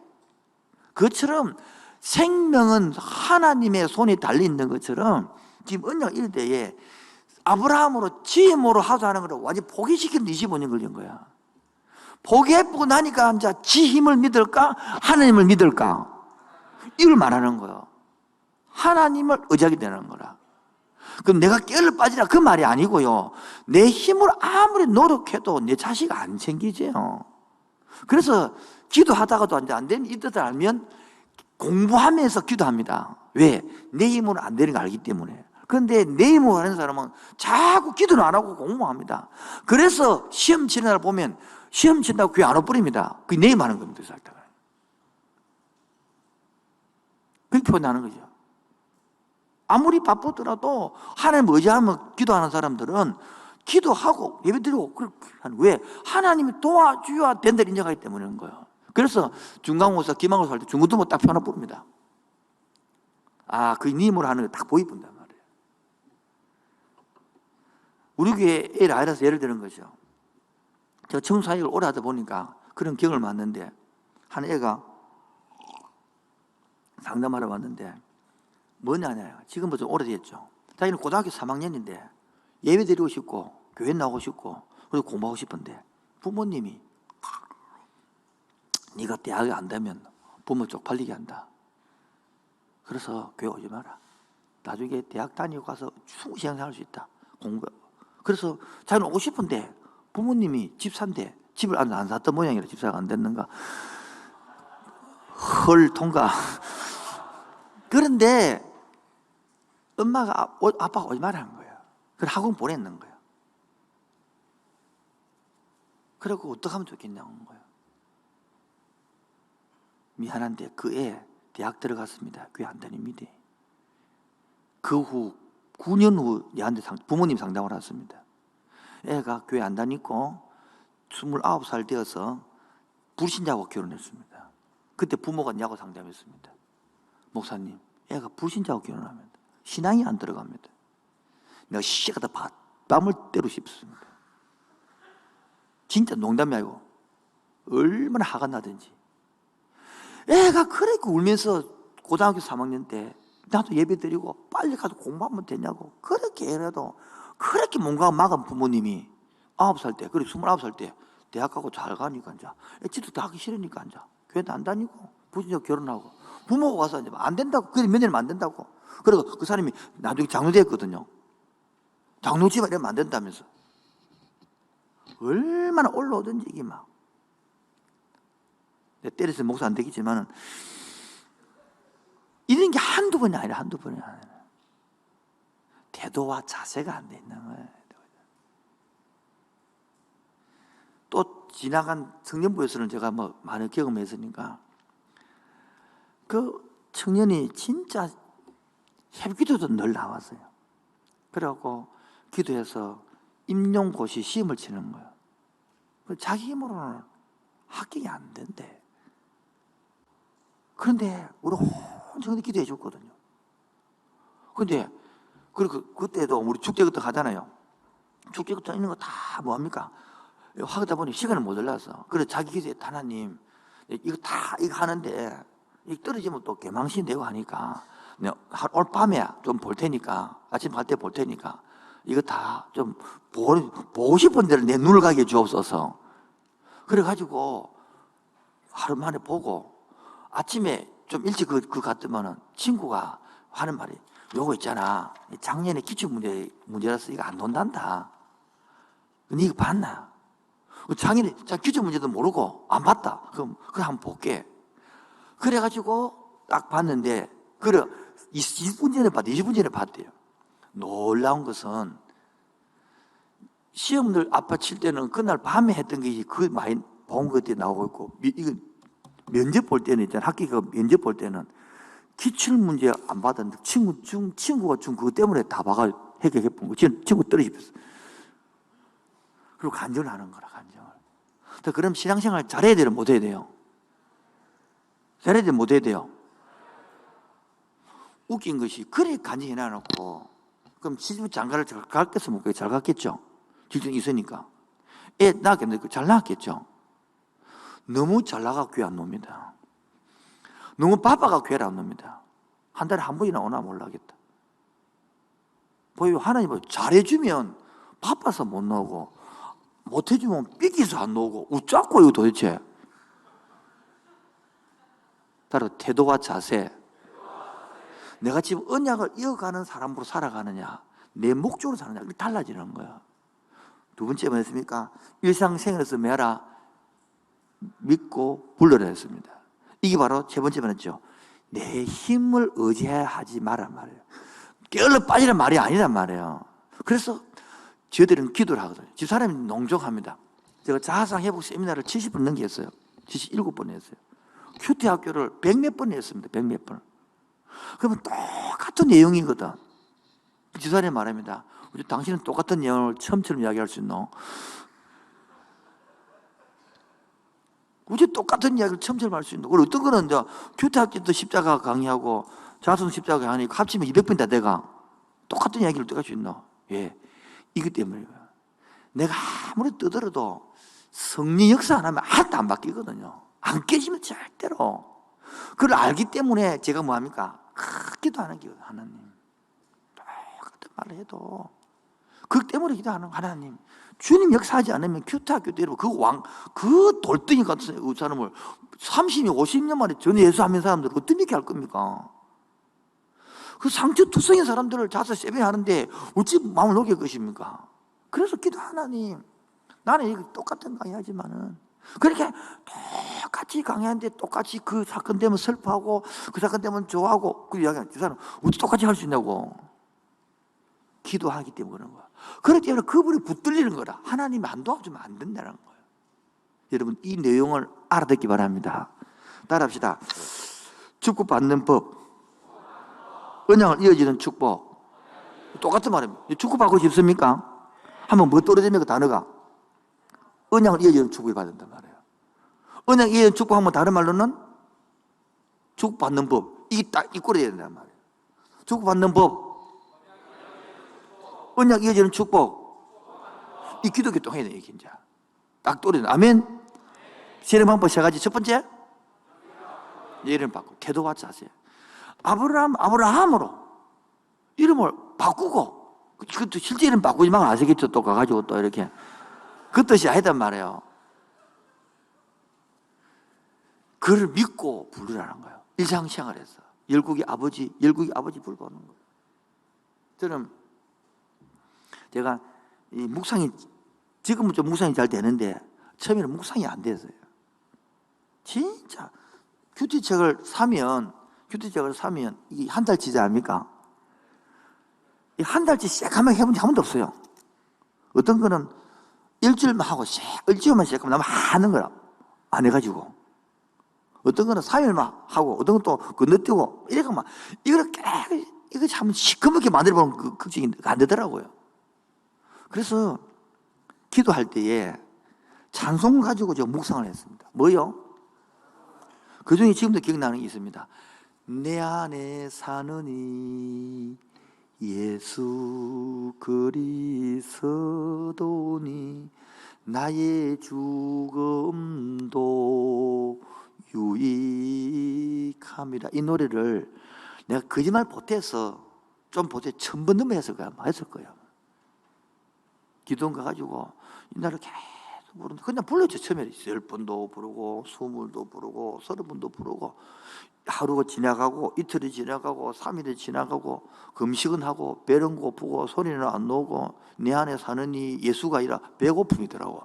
그것처럼 생명은 하나님의 손에 달려있는 것처럼 지금 언약 1대에 아브라함으로 지 힘으로 하자 하는 걸 완전히 포기시키는 25년 걸린 거야. 포기해보고 나니까 이제 지 힘을 믿을까? 하나님을 믿을까? 이걸 말하는 거예요. 하나님을 의지하게 되는 거라. 그럼 내가 깨를 빠지라 그 말이 아니고요. 내 힘으로 아무리 노력해도 내 자식 안 생기죠. 그래서 기도하다가도 안 되는 이 뜻을 알면 공부하면서 기도합니다. 왜? 내 힘으로 안 되는 걸 알기 때문에. 그런데 내 힘으로 하는 사람은 자꾸 기도는 안 하고 공부합니다. 그래서 시험 치는 날 보면 시험 친다고 교회 안 와버립니다. 그게 내 힘 하는 겁니다. 그렇게 표현하는 거죠. 아무리 바쁘더라도 하나님 의지하면 기도하는 사람들은 기도하고 예배드리고 왜? 하나님이 도와줘야 된다를 인정하기 때문인 거예요. 그래서 중간고사, 기말고사 할 때 중고등부 딱 펴나 부릅니다. 아, 그 님으로 하는 게 딱 보이본단 말이에요. 우리 교회 애를 아이라서 예를 드는 거죠. 제가 청소사역을 오래 하다 보니까 그런 경험을 봤는데 한 애가 상담하러 왔는데 뭐냐냐 지금부터 좀 오래됐죠. 자기는 고등학교 3학년인데 예배 드리고 싶고 교회 나오고 싶고 그리고 공부하고 싶은데 부모님이 네가 대학에 안 되면 부모 쪽팔리게 한다. 그래서 교회 오지 마라. 나중에 대학 다니고 가서 충분히 생활할 수 있다. 공부. 그래서 자기는 오고 싶은데 부모님이 집 산대. 집을 안 샀던 모양이라 집사가 안 됐는가. 헐 통과. 그런데 엄마가 아빠가 오지 말라는 거예요. 그래서 학원 보냈는 거예요. 그리고 어떻게 하면 좋겠냐는 거예요. 미안한데 그 애 대학 들어갔습니다. 교회 안 다닙니다. 그 후 9년 후 얘한테 부모님 상담을 했습니다. 애가 교회 안 다니고 29살 되어서 불신자하고 결혼했습니다. 그때 부모가냐고 상담했습니다. 목사님, 애가 불신자하고 결혼합니다. 신앙이 안 들어갑니다. 내가 시작하다 뺨을 때리고 싶습니다. 진짜 농담이 아니고 얼마나 화가 나든지. 애가 그렇게 울면서 고등학교 3학년 때 나도 예배 드리고 빨리 가서 공부하면 되냐고 그렇게 해도 그렇게 뭔가 막은 부모님이 9살 때, 그리고 29살 때 대학 가고 잘 가니까 이제 지도 다 하기 싫으니까 이제 교회도 안 다니고 부신자 결혼하고 부모가 와서 이제 안 된다고, 그래 몇 년이면 안 된다고. 그리고 그 사람이 나중에 장로 됐거든요. 장로 집안 이러면 안 된다면서. 얼마나 올라오든지 이게 막. 내가 때려서 목사 안 되겠지만은 이런 게 한두 번이 아니라 한두 번이 아니라 태도와 자세가 안 돼 있는 거예요. 또 지나간 청년부에서는 제가 뭐 많은 경험했으니까 그 청년이 진짜 새벽기도도 늘 나왔어요. 그래갖고 기도해서 임용고시 시험을 치는 거예요. 자기 힘으로는 합격이 안 된대. 그런데 우리 혼자 기도해 줬거든요. 근데 그리고 그때도 우리 축제 같은 거 가잖아요. 축제 같은 거 있는 거 다 뭐합니까? 하다 보니 시간을 못 올라서. 그래서 자기 기도에 하나님 이거 다 이거 하는데 이거 떨어지면 또 개망신 되고 하니까 올 밤에 좀 볼 테니까 아침 갈 때 볼 테니까 이거 다 좀 보고 싶은 데를 내 눈을 가게 주옵소서. 그래가지고 하루 만에 보고 아침에 좀 일찍 그 갔더만은 친구가 하는 말이, 요거 있잖아, 작년에 기출문제라서 이거 안 논단다. 니 이거 봤나? 작년에 기출문제도 모르고 안 봤다. 그럼 한번 볼게. 그래가지고 딱 봤는데, 그래 20분 전에 봤대. 20분 전에 봤대요. 놀라운 것은 시험들 아빠 칠 때는 그날 밤에 했던 게 그 많이 본 것들이 나오고 있고, 이거 면접 볼 때는 있잖아. 학기가 면접 볼 때는 기출 문제 안 받았는데 친구가 준 그거 때문에 다 봐가 해결해 본 거. 친구 떨어집었어. 그리고 간증을 하는 거라, 간증을. 그럼 신앙생활 잘해야 돼요, 못 해야 돼요? 잘해야 돼요, 못 해야 돼요? 웃긴 것이, 그래 간증해 놔놓고 그럼 시집 장가를 잘 갔겠습니까? 잘 갔겠죠? 직장이 있으니까. 애 낳았겠는데 잘 낳았겠죠? 너무 잘 나가 교회 안 놉니다. 너무 바빠가 교회를 안 놉니다. 한 달에 한 번이나 오나 몰라겠다. 보여, 하나님은 잘해주면 바빠서 못 나오고, 못해주면 삐기서 안 나오고, 웃자고 이거 도대체. 따로 태도와 자세. 내가 지금 언약을 이어가는 사람으로 살아가느냐, 내 목적으로 사느냐, 이게 달라지는 거야. 두 번째 뭐였습니까? 일상생활에서 매라 믿고 불러라 했습니다. 이게 바로 세 번째 말이죠. 내 힘을 의지하지 말란 말이에요. 게을러 빠지란 말이 아니란 말이에요. 그래서 저희들은 기도를 하거든요. 집사람이 농족합니다. 제가 자아상 회복 세미나를 70번 넘겼어요. 77번 했어요. 큐티 학교를 100몇 번 했습니다. 100몇 번. 그러면 똑같은 내용이거든. 집사람이 말합니다. 당신은 똑같은 내용을 처음처럼 이야기할 수 있노? 어째 똑같은 이야기를 처음처럼 할 수 있노? 그리고 어떤 거는 이제 큐티 학교도 십자가 강의하고 자손 십자가 강의하니까 합치면 200번 다 돼가. 똑같은 이야기를 어떻게 할 수 있노? 예. 이것 때문이에요. 내가 아무리 떠들어도 성령 역사 안 하면 하나도 안 바뀌거든요. 안 깨지면 절대로. 그걸 알기 때문에 제가 뭐합니까? 기도하는 게 하나님. 똑같은 말을 해도 그 때문에 기도하는 하나님. 주님 역사하지 않으면 큐트학교 때로 그 돌덩이 같은 사람을 30년, 50년 만에 전 예수하는 사람들 어떻게 할 겁니까? 그 상처투성인 사람들을 자서 세배하는데 어찌 마음을 녹일 것입니까? 그래서 기도 하나님. 나는 이거 똑같은 강의하지만은 그렇게 똑같이 강의하는데 똑같이 그 사건 때문에 슬퍼하고 그 사건 때문에 좋아하고 그 이야기하는 그 사람 어떻게 똑같이 할 수 있냐고. 기도하기 때문에 그런 거야. 그렇기 때문에 그분이 붙들리는 거라. 하나님이 안 도와주면 안 된다는 거예요. 여러분 이 내용을 알아듣기 바랍니다. 따라합시다. 축복받는 법, 언약을 이어지는 축복. 똑같은 말입니다. 축복받고 싶습니까? 하면 뭐 떨어집니까? 단어가 언약을 이어지는 축복을 받는단 말이에요. 언약 이어지는 축복하면 다른 말로는 축복받는 법. 이게 딱 이꼴이 된단 말이에요. 축복받는 법, 언약 이어지는 축복. 이 기독교 또 해야 돼, 이게 이제. 딱 또리는. 아멘. 실행 방법 세 가지. 첫 번째, 이름 바꾸고, 태도와 자세. 아브라함으로 이름을 바꾸고, 그것도 실제 이름 바꾸지 말고 아시겠죠? 또 가가지고 또 이렇게. 그 뜻이 아니단 말이에요. 그를 믿고 부르라는 거예요. 일상생활에서. 열국의 아버지 부르는 거예요. 저는 제가 이 묵상이, 지금은 좀 묵상이 잘 되는데 처음에는 묵상이 안 됐어요. 진짜 큐티책을 사면 이 한 달치지 않습니까? 이 한 달치 시작하면 해본 적 한 번도 없어요. 어떤 거는 일주일만 하고 일주일만 시작하면 나면 하는 거라 안 해가지고, 어떤 거는 3일만 하고 어떤 건 또 건너뛰고 이래가 막 이거 참 시커멓게 만들어보는 그 극적이 안 되더라고요. 그래서 기도할 때에 찬송을 가지고 저 묵상을 했습니다. 뭐요? 그 중에 지금도 기억나는 게 있습니다. 내 안에 사느니 예수 그리스도니 나의 죽음도 유익함이라. 이 노래를 내가 거짓말 못해서 좀 보태 1000번 넘어 했을 거예요. 기도원 가가지고 이 노래를 계속 부르는데 그냥 불렀죠. 처음에 10번도 부르고 20번도 부르고 30번도 부르고 하루가 지나가고 이틀이 지나가고 3일이 지나가고 금식은 하고 배는 고프고 소리는 안 나오고 내 안에 사는 이 예수가 아니라 배고픔이더라고.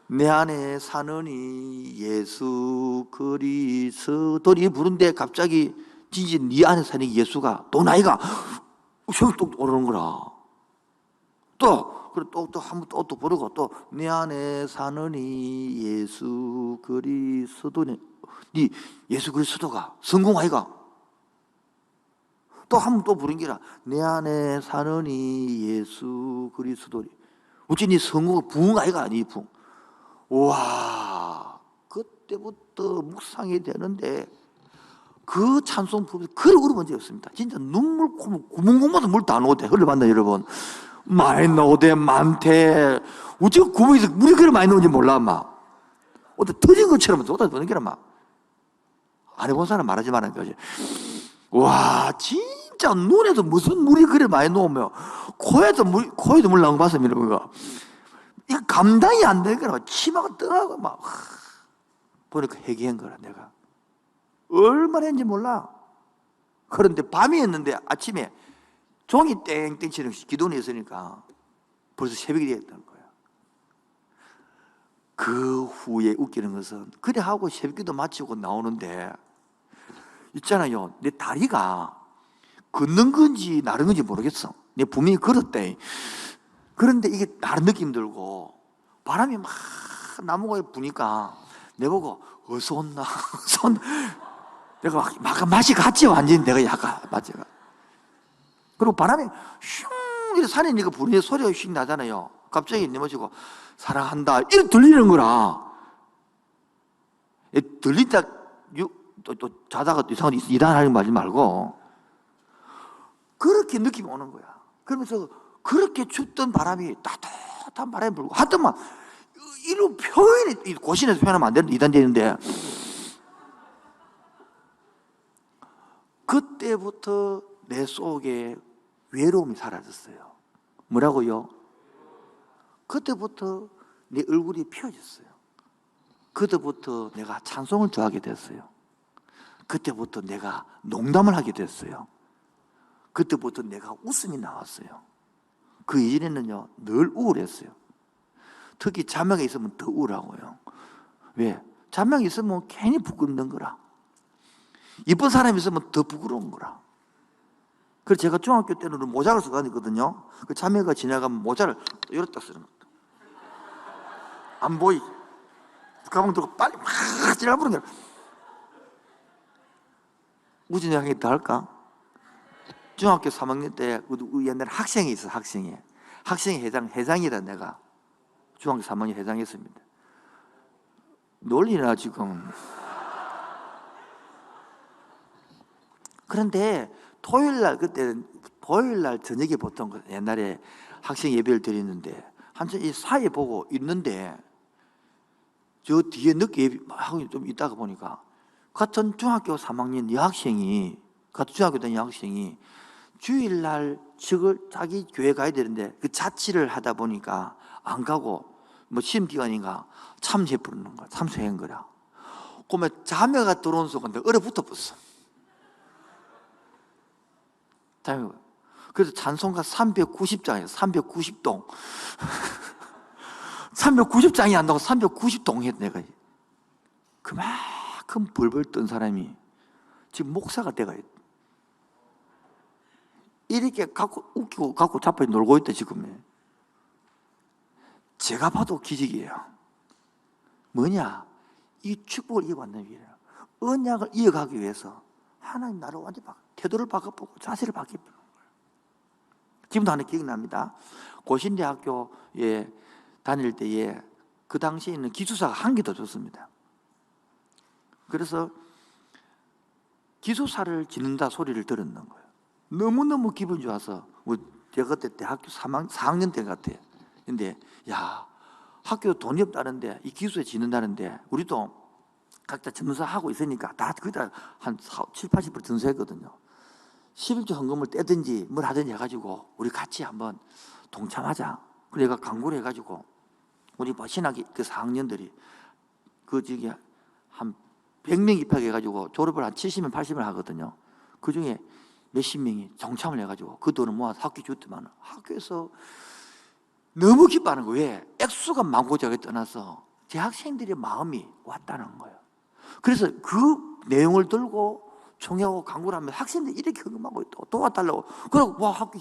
내 안에 사는 이 예수 그리스도니 부른데 갑자기 진짜 네 안에 사는 예수가 또 나이가 생각 또 오르는 거라. 또 한 번 또 부르고 또 내 안에 사는 이 예수 그리스도니 네 예수 그리스도가 성공 아이가 또 한 번 또 부른 게라 내 안에 사는 이 예수 그리스도니 어찌 네 성공 부흥 아이가 네 부흥. 와 그때부터 묵상이 되는데 그 찬송 부르면서 그걸 울어본 적이 없습니다. 진짜 눈물 구멍구멍마다 물 다 나오대. 흘러봤나 여러분? 많이 나오대 많대. 어찌 구멍에서 물이 그렇게 많이 나오는지 몰라 막. 어떤 터진 것처럼 쏟아져 보는 게라 막. 안 해본 사람 말하지 말라는 거지. 와 진짜 눈에도 무슨 물이 그래 많이 나오면 코에도 물 나온 거 봤습니다. 그거. 이거 감당이 안 되는 거라. 치마가 떠나고 막 보니까 회개한 거라 내가. 얼마나 했는지 몰라. 그런데 밤이었는데 아침에 종이 땡땡 치는 기도원이 있으니까 벌써 새벽이 되었다는 거야. 그 후에 웃기는 것은 그래 하고 새벽기도 마치고 나오는데 있잖아요. 내 다리가 걷는 건지 나른 건지 모르겠어. 내 분명히 걸었대. 그런데 이게 다른 느낌 들고 바람이 막 나무가 부니까 내보고 어서 온나 어서 온나. 내가 막 맛이 갔지 완전히 내가 약간 맞지. 그리고 바람이 슝 산이니까 부르는 소리가 휙 나잖아요. 갑자기 내모시고 사랑한다 이렇게 들리는 거라. 들린다 또 자다가 이상한 이단하는 거 하지 말고 그렇게 느낌이 오는 거야. 그러면서 그렇게 춥던 바람이 따뜻한 바람이 불고 하여튼만 이런 표현이 고신에서 표현하면 안 되는데 이단되는데 그때부터 내 속에 외로움이 사라졌어요. 뭐라고요? 그때부터 내 얼굴이 펴졌어요. 그때부터 내가 찬송을 좋아하게 됐어요. 그때부터 내가 농담을 하게 됐어요. 그때부터 내가 웃음이 나왔어요. 그 이전에는요 늘 우울했어요. 특히 자명에 있으면 더 우울하고요. 왜? 자명에 있으면 괜히 부끄러운 거라. 이쁜 사람이 있으면 더 부끄러운 거라. 그래서 제가 중학교 때는 모자를 쓰고 다녔거든요. 그 자매가 지나가면 모자를 이렇게 쓰는 거예요. 안 보이. 가방 들고 빨리 막 지나가버리는 거야. 무슨 이야기 더 할까? 중학교 3학년 때 옛날에 학생이 있어. 학생이 회장이다. 내가 중학교 3학년 회장했습니다. 놀리나 지금. 그런데 그때 토요일 날 저녁에 보통 옛날에 학생 예배를 드리는데 한참 이 사이에 보고 있는데 저 뒤에 늦게 예배하고 좀 있다가 보니까 같은 중학교 3학년 여학생이 같은 중학교 다니는 여학생이 주일날 자기 교회 가야 되는데 그 자취를 하다 보니까 안 가고 뭐 시험 기간인가 참새 부르는 거야. 참새한 거라. 그러면 자매가 들어온 순간 얼어붙어 버렸어. 그래서 찬송가 390장이에요. 390동. 390장이 한다고 390동 했 내가. 그만큼 벌벌 뜬 사람이 지금 목사가 돼가 있다. 이렇게 웃기고 갖고 자빠져 놀고 있다 지금. 제가 봐도 기적이에요. 뭐냐? 이 축복을 이어받는 위해서 언약을 이어가기 위해서 하나님 나를 완전히 태도를 바꿔보고 자세를 바꿔보는 거예요. 지금도 하나 기억납니다. 고신대학교에 다닐 때에 그 당시에는 기숙사가 한 개 더 줬습니다. 그래서 기숙사를 짓는다 소리를 들었는 거예요. 너무너무 기분 좋아서 제가 그때 대학교 4학년 때 같아요. 근데 야 학교 돈이 없다는데 이 기숙사에 짓는다는데 우리도 각자 전도사하고 있으니까 다 거기다 한 7, 80% 전수했거든요. 11조 헌금을 떼든지 뭘 하든지 해가지고 우리 같이 한번 동참하자. 그래서 내가 강구를 해가지고 우리 신학 그 4학년들이 그 저기 한 100명 입학해가지고 졸업을 한 70명, 80명 하거든요. 그 중에 몇십 명이 정참을 해가지고 그 돈을 모아서 학교 줬더만 학교에서 너무 기뻐하는 거예요. 왜? 액수가 많고 적게 떠나서 대학생들의 마음이 왔다는 거예요. 그래서 그 내용을 들고 총회하고 강구를 하면 학생들이 이렇게 흥금하고 또 도와달라고. 그리고 와 학교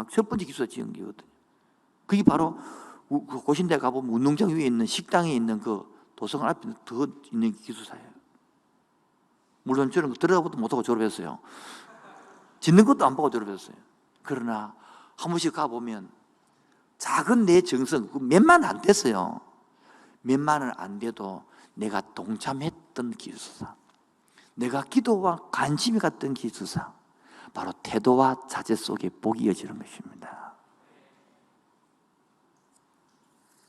첫 번째 기숙사 지은 게거든요. 그게 바로 고신대 가보면 운동장 위에 있는 식당에 있는 그 도서관 앞에 더 있는 기숙사예요. 물론 저는 들어가보도 못하고 졸업했어요. 짓는 것도 안 보고 졸업했어요. 그러나 한 번씩 가보면 작은 내 정성, 몇만 안 됐어요. 몇만은 안 돼도 내가 동참했던 기숙사, 내가 기도와 관심이 갔던 기숙사, 바로 태도와 자제 속에 복이 이어지는 것입니다.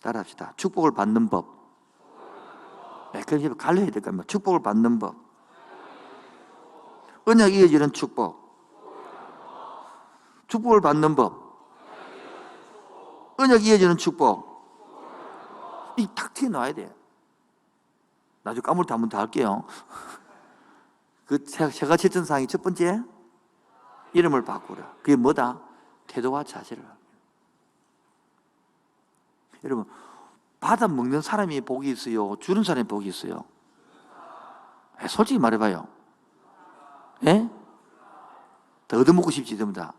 따라합시다. 축복을 받는 법. 그럼 갈려야 될까? 축복을 받는 법. 언약이 이어지는 축복. 축복을 받는 법. 언약이 이어지는 축복. 이 탁 튀어나와야 돼. 나중에 까물 때 한 번 더 할게요. 제가 쳤던 사항이 첫 번째, 이름을 바꾸라. 그게 뭐다? 태도와 자세를. 여러분, 받아 먹는 사람이 복이 있어요? 주는 사람이 복이 있어요? 솔직히 말해봐요. 예? 더 얻어먹고 싶지, 전부 다.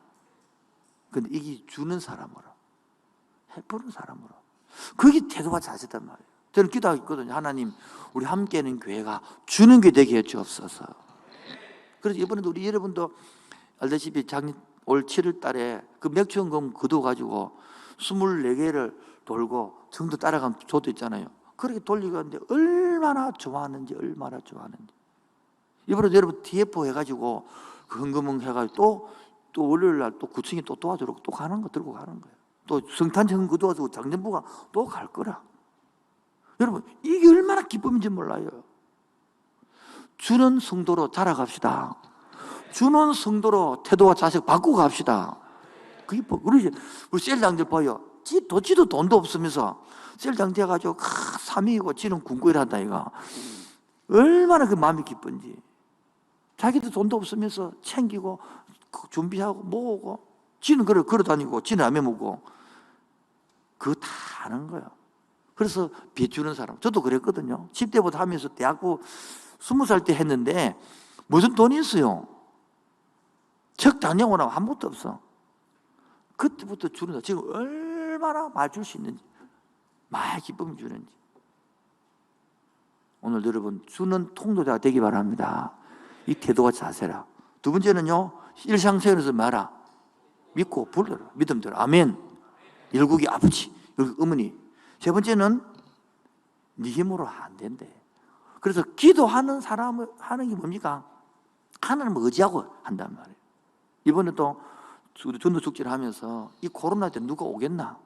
근데 이게 주는 사람으로, 베푸는 사람으로. 그게 태도와 자세단 말이에요. 저는 기도하고 있거든요. 하나님, 우리 함께하는 교회가 주는 게 되게 해주옵소서. 그래서 이번에도 우리 여러분도 알다시피 올 7월 달에 그 맥주원금 거둬가지고 24개를 돌고 정도 따라간 조도 있잖아요. 그렇게 돌리고 하는데 얼마나 좋아하는지, 얼마나 좋아하는지. 이번에도 여러분 TF 해가지고 그 헌금은 해가지고 또 월요일 날 또 구청이 또 도와주러 또 가는 거 들고 가는 거예요. 또 성탄절 거둬가지고 장전부가 또 갈 거라. 여러분, 이게 얼마나 기쁨인지 몰라요. 주는 성도로 자라갑시다. 주는 성도로 태도와 자세를 바꾸고 갑시다. 그게 우리 셀장들 봐요. 지도 돈도 없으면서 셀장들 해가지고 사명이고 지는 군고일 한다 이거. 얼마나 그 마음이 기쁜지. 자기도 돈도 없으면서 챙기고 준비하고 모으고 지는 걸어 다니고 지는 라면 먹고 그거 다 하는 거예요. 그래서 비주는 사람. 저도 그랬거든요. 10대부터 하면서 대학부 20살 때 했는데 무슨 돈이 있어요? 척 다녀오고 나면 아무것도 없어. 그때부터 주는 거. 지금 얼마나 많이 줄 수 있는지, 많이 기쁨을 주는지. 오늘 여러분 주는 통도자가 되기 바랍니다. 이 태도와 자세라. 두 번째는요, 일상생활에서 말아. 믿고 불러라. 믿음대로. 아멘. 일국이 아버지, 일국이 어머니. 세 번째는 네 힘으로 안 된대. 그래서 기도하는 사람을 하는 게 뭡니까? 하나님을 의지하고 한단 말이에요. 이번에 또 우리 전도 축제를 하면서 이 코로나 때 누가 오겠나?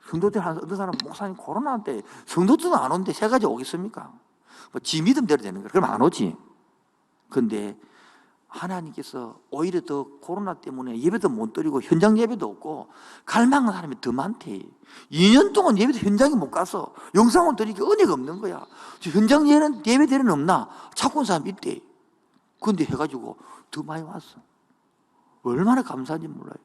성도들 어떤 사람 목사님 코로나 때 성도들은 안 오는데 세 가지 오겠습니까? 지 믿음대로 되는 거야. 그럼 안 오지. 근데 하나님께서 오히려 더 코로나 때문에 예배도 못 드리고 현장 예배도 없고 갈망하는 사람이 더 많대. 2년 동안 예배도 현장에 못 가서 영상을 드리기 은혜가 없는 거야. 현장 예배 드리는 없나? 찾고 온 사람이 있대. 그런데 해가지고 더 많이 왔어. 얼마나 감사한지 몰라요.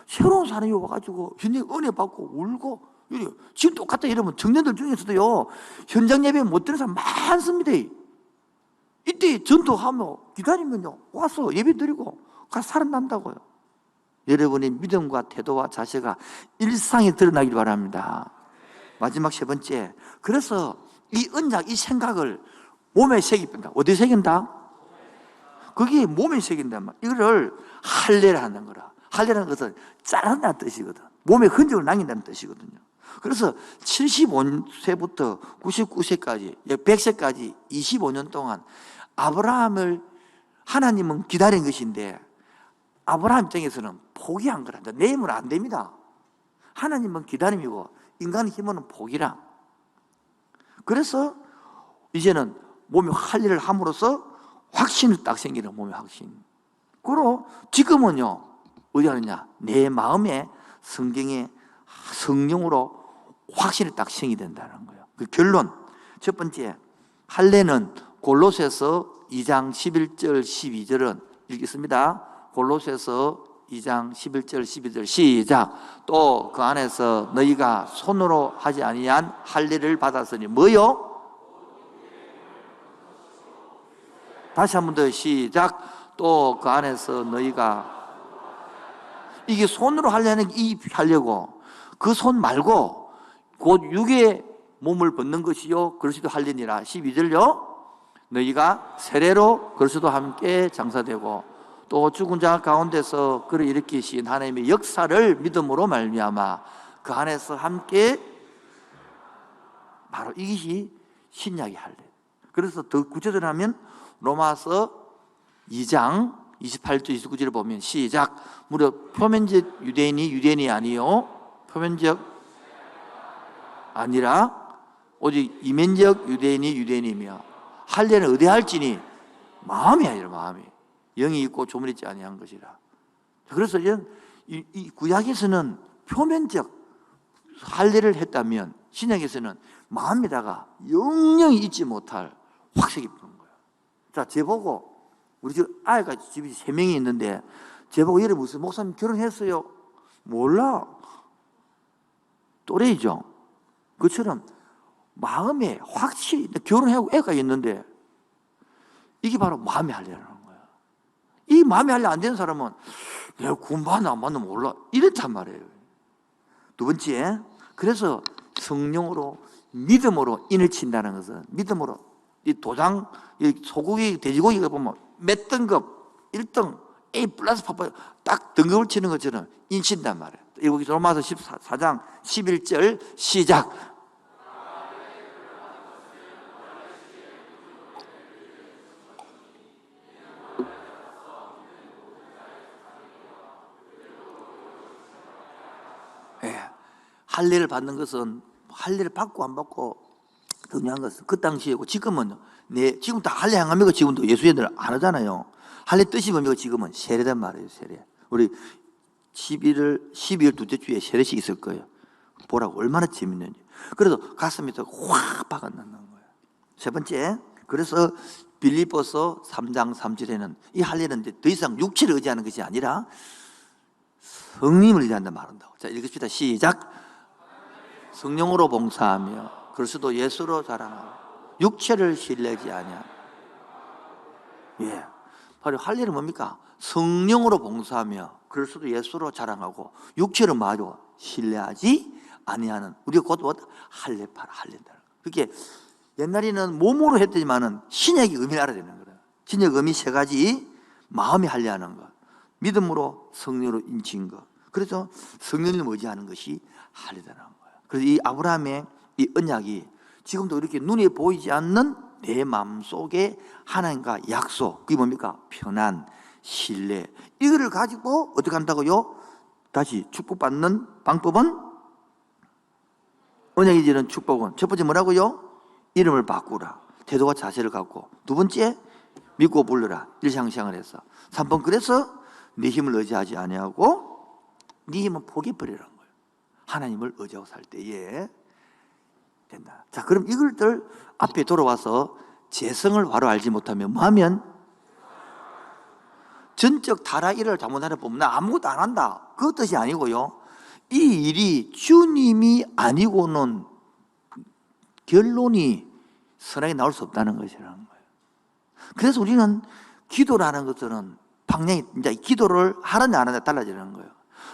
새로운 사람이 와가지고 현장 은혜 받고 울고 이래요. 지금 똑같다 이러면 청년들 중에서도요 현장 예배 못 드리는 사람 많습니다. 이때 전도하며 기다리면요 와서 예배 드리고 가서 살아난다고요. 여러분의 믿음과 태도와 자세가 일상에 드러나길 바랍니다. 마지막 세 번째, 그래서 이 언약, 이 생각을 몸에 새깁니다. 어디에 새긴다? 그게 몸에 새긴단 말이야. 이거를 할례를 하는 거라. 할례라는 것은 자른다는 뜻이거든. 몸에 흔적을 남긴다는 뜻이거든요. 그래서 75세부터 99세까지, 100세까지 25년 동안 아브라함을 하나님은 기다린 것인데 아브라함 입장에서는 포기한 거란다. 내 힘은 안 됩니다. 하나님은 기다림이고 인간의 힘은 포기라. 그래서 이제는 몸에 할례를 함으로써 확신이 딱 생기는 몸의 확신. 그리고 지금은요 어디 하느냐? 내 마음에 성경에 성령으로 확실히 딱 시행이 된다는 거예요. 그 결론, 첫 번째, 할례는 골로새서 2장 11절 12절은 읽겠습니다. 골로새서 2장 11절 12절 시작. 또 그 안에서 너희가 손으로 하지 아니한 할례를 받았으니 뭐요? 다시 한 번 더 시작. 또 그 안에서 너희가, 이게 손으로 하려는 이 하려고, 그 손 말고 곧 육의 몸을 벗는 것이요 그리스도 할례니라. 12절요. 너희가 세례로 그리스도 함께 장사되고 또 죽은 자 가운데서 그를 일으키신 하나님의 역사를 믿음으로 말미암아 그 안에서 함께, 바로 이것이 신약의 할례. 그래서 더 구체적으로 하면 로마서 2장 28절 29절을 보면 시작. 무려 표면적 유대인이 아니요 표면적 아니라 오직 이면적 유대인이며 할례는 의대할지니 마음이 아니라 마음이 영이 있고 조문이 있지 아니한 것이라. 그래서 이 구약에서는 표면적 할례를 했다면 신약에서는 마음에다가 영영이 잊지 못할 확색이 부는 거예요. 자, 제보고 우리 집 아이가 집이 3명이 있는데 제보고 이래 무슨 목사님 결혼했어요? 몰라. 또래이죠. 그처럼 마음에 확실히 결혼하고 애가 있는데 이게 바로 마음의 할례라는 거예요. 이 마음의 할례 안 되는 사람은 내가 군받나 안 받나 몰라 이렇단 말이에요. 두 번째, 그래서 성령으로 믿음으로 인을 친다는 것은, 믿음으로 이 도장, 이 소고기, 돼지고기가 보면 몇 등급, 1등, A 플러스 파파 딱 등급을 치는 것처럼 인친단 말이에요. 여기 로마서 14장 11절 시작. 할례를 받는 것은 할례를 받고 안 받고 중요한 것은 그 당시에고, 지금은 지금 다 할례 행함이고 지금도 예수님들 안 하잖아요. 할례 뜻이 뭡니까? 지금은 세례단 말이에요. 세례. 우리 12월 둘째 주에 세례식 있을 거예요. 보라고 얼마나 재밌는지. 그래서 가슴이 확 박아넣는 거예요. 세 번째, 그래서 빌립보서 3장 3절에는 이 할례는 더 이상 육체를 의지하는 것이 아니라 성령을 의지한다 말한다고. 자, 읽읍시다. 시작. 성령으로 봉사하며 그리스도 예수로 자랑하고 육체를 신뢰하지 아니하. 예, 바로 할례는 뭡니까? 성령으로 봉사하며 그리스도 예수로 자랑하고 육체를 마저 신뢰하지 아니하는, 우리가 곧 할례파라, 할례다. 그게 옛날에는 몸으로 했더니만은 신약의 의미를 알아야 되는 거예요. 신약 의미 3가지. 마음이 할례하는 것, 믿음으로 성령으로 인친 것, 그래서 성령을 의지하는 것이 할례다는 거예요. 그래서 이 아브라함의 이 언약이 지금도 이렇게 눈에 보이지 않는 내 마음속에 하나님과 약속, 그게 뭡니까? 편안, 신뢰, 이거를 가지고 어떻게 한다고요? 다시 축복받는 방법은, 언약이 주는 축복은 첫 번째 뭐라고요? 이름을 바꾸라, 태도와 자세를 갖고. 두 번째, 믿고 불러라, 일상생활을 해서. 3번, 그래서 네 힘을 의지하지 아니하고 네 힘은 포기해버리라는 거예요. 하나님을 의지하고 살 때에 된다. 자, 그럼 이걸들 앞에 돌아와서 재성을 바로 알지 못하면 뭐 하면? 전적 타락 일을 잘못하는 보면 나 아무것도 안 한다, 그 뜻이 아니고요. 이 일이 주님이 아니고는 결론이 선하게 나올 수 없다는 것이라는 거예요. 그래서 우리는 기도라는 것들은 방향이, 이제 기도를 하느냐 안 하느냐 달라지는 거예요.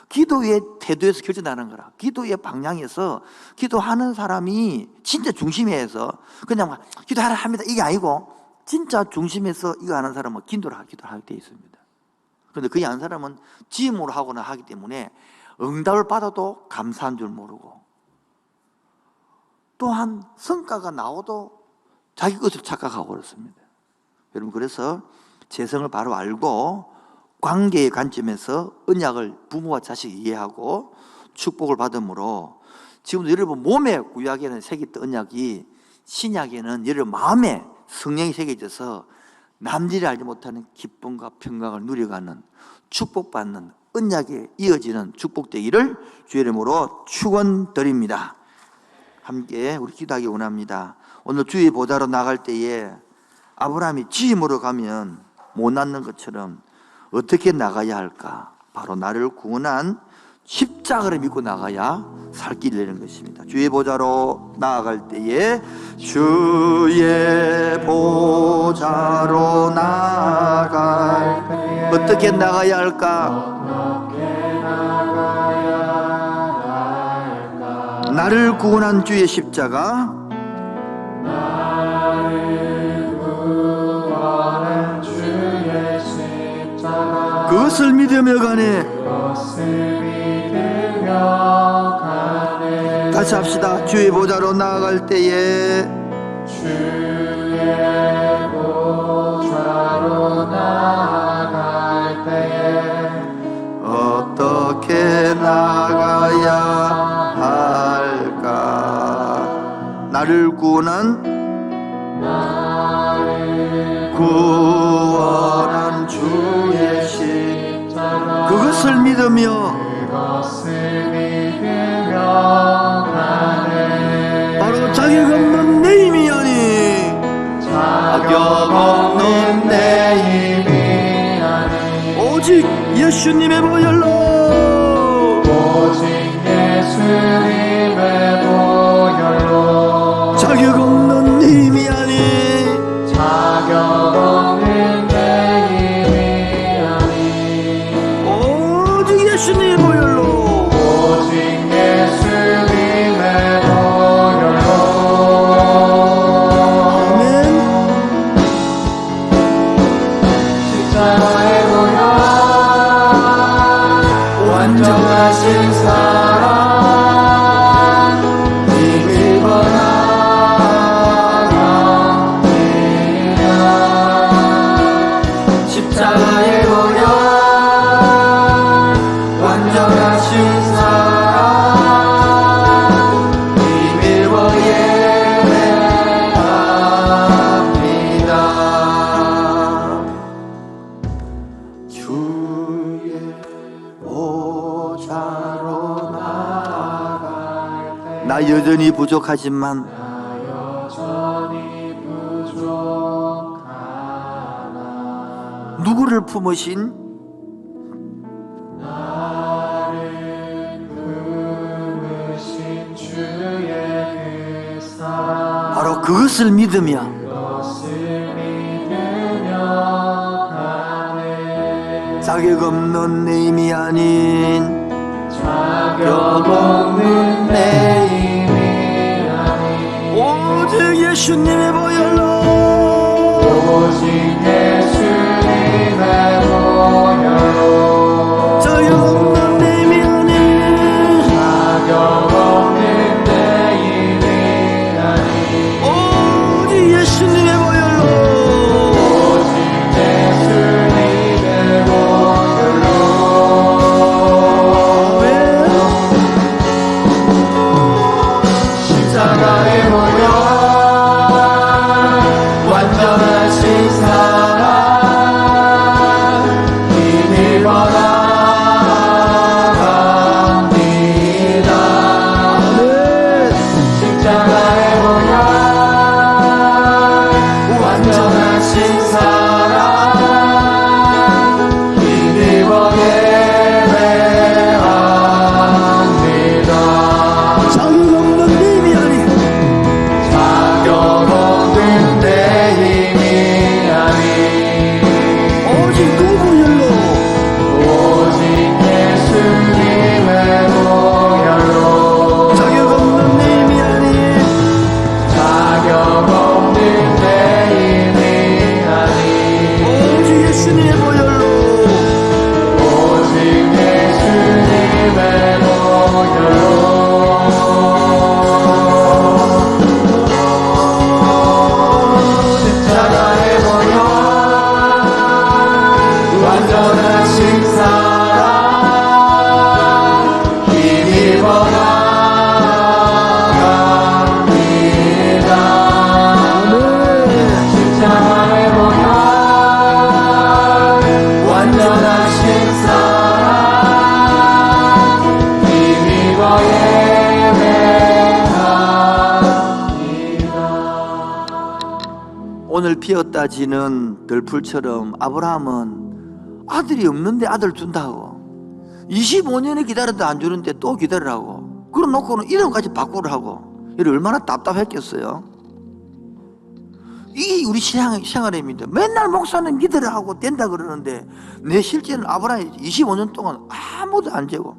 기도의 태도에서 결정나는 거라. 기도의 방향에서 기도하는 사람이 진짜 중심에서 그냥 기도하라 합니다, 이게 아니고 진짜 중심에서 이거 하는 사람은 기도를 하게 되어 있습니다. 그런데 그게 아는 사람은 지음으로 하거나 하기 때문에 응답을 받아도 감사한 줄 모르고, 또한 성과가 나오도 자기 것을 착각하고 그렇습니다. 여러분, 그래서 재성을 바로 알고 관계의 관점에서 언약을 부모와 자식이 이해하고 축복을 받음으로, 지금 여러분 몸에 구약에는 새겼던 언약이 신약에는 여러분 마음에 성령이 새겨져서 남들이 알지 못하는 기쁨과 평강을 누려가는, 축복받는 언약에 이어지는 축복되기를 주의 이름으로 축원드립니다. 함께 우리 기도하기 원합니다. 오늘 주의 보좌로 나갈 때에 아브라함이 지임으로 가면 못 낳는 것처럼 어떻게 나가야 할까? 바로 나를 구원한 십자가를 믿고 나가야 살 길이 되는 것입니다. 주의 보좌로 나아갈 때에 주의 보좌로 나아갈 때에 어떻게 나가야 할까? 나를 구원한 주의 십자가, 그것을 믿으며 가네. 다시 합시다. 주의 보좌로 나아갈 때에 주의 보좌로 나아갈 때에 어떻게 나가야 할까? 나를 구원한 주의 십자가, 그것을 믿으며 가네. 바로 자격 없는 내 힘이 아니, 자격 없는 내 힘이 아니, 오직 예수님의 보혈로, 오직 예수님의 보혈로, 자격 없는 내 힘이 아니, 자격 없는 내 힘이 아니, 오직 예수님의 보혈로, 오직 예수님의 보혈로. 아멘. 십자가의 보혈, 완전하신 사랑, 십자가의 보혈, 완전하신 사랑, 비밀과 예배합니다. 주의 보좌로 나아갈 때 나 여전히 부족하지만 누구를 품으신 주의 그 사랑, 바로 그것을 믿으며 가네. 자격 없는 내 힘이 아닌, 자격 없는 내 힘이 아닌, 오직 예수님의 보혈로, 오직 예수님의 보혈로, 자격 없는 내 힘이 아닌, 자격 없는 내 힘이 아닌, 오직 예수님의 보혈로, 오직 예수님의 보혈로. 아멘. 십자가의 보혈, 오늘 피었다 지는 들풀처럼 아브라함은 아들이 없는데 아들 준다고 25년을 기다렸다 안 주는데 또 기다리라고 그럼 놓고는 이름까지 바꾸라고 이래 얼마나 답답했겠어요. 이게 우리 생활입니다. 맨날 목사님 믿으라고 된다 그러는데 내 실제는 아브라함이 25년 동안 아무도 안 재고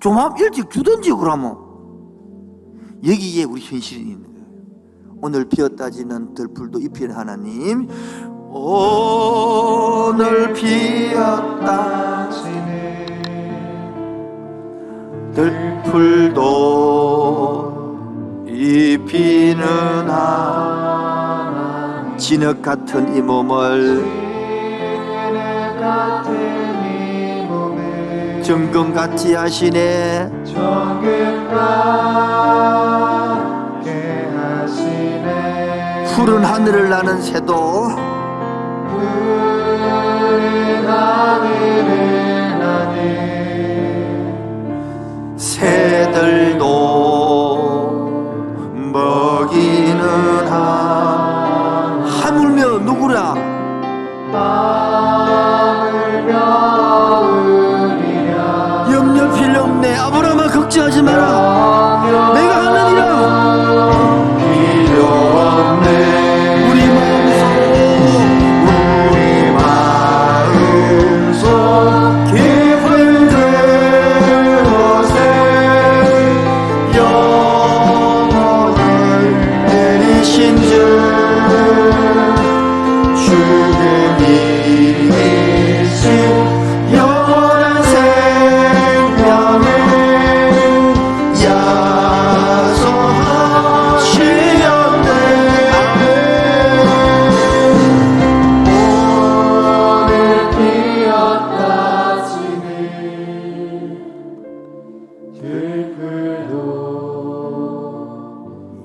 좀 일찍 주든지 그러면 여기에 우리 현실이 있는 거예요. 오늘 피었다 지는 들풀도 입히는 하나님, 오늘 피었다 지는 들풀도 입히는 하나님, 진흙 같은 이 몸을 정금같이 하시네. 푸른 하늘을 나는 새도 새들도 먹이는 하물며 누구라 염려 필요 없네. 아브라함아 걱정하지 마라. 내가 하느니라. 필요 없네. 우리 마음속 깊은 그곳에 영원을 내리신 주 죽음이 일신 영원한 생명을 약속하시었네. 오늘 피었다 지는 들풀도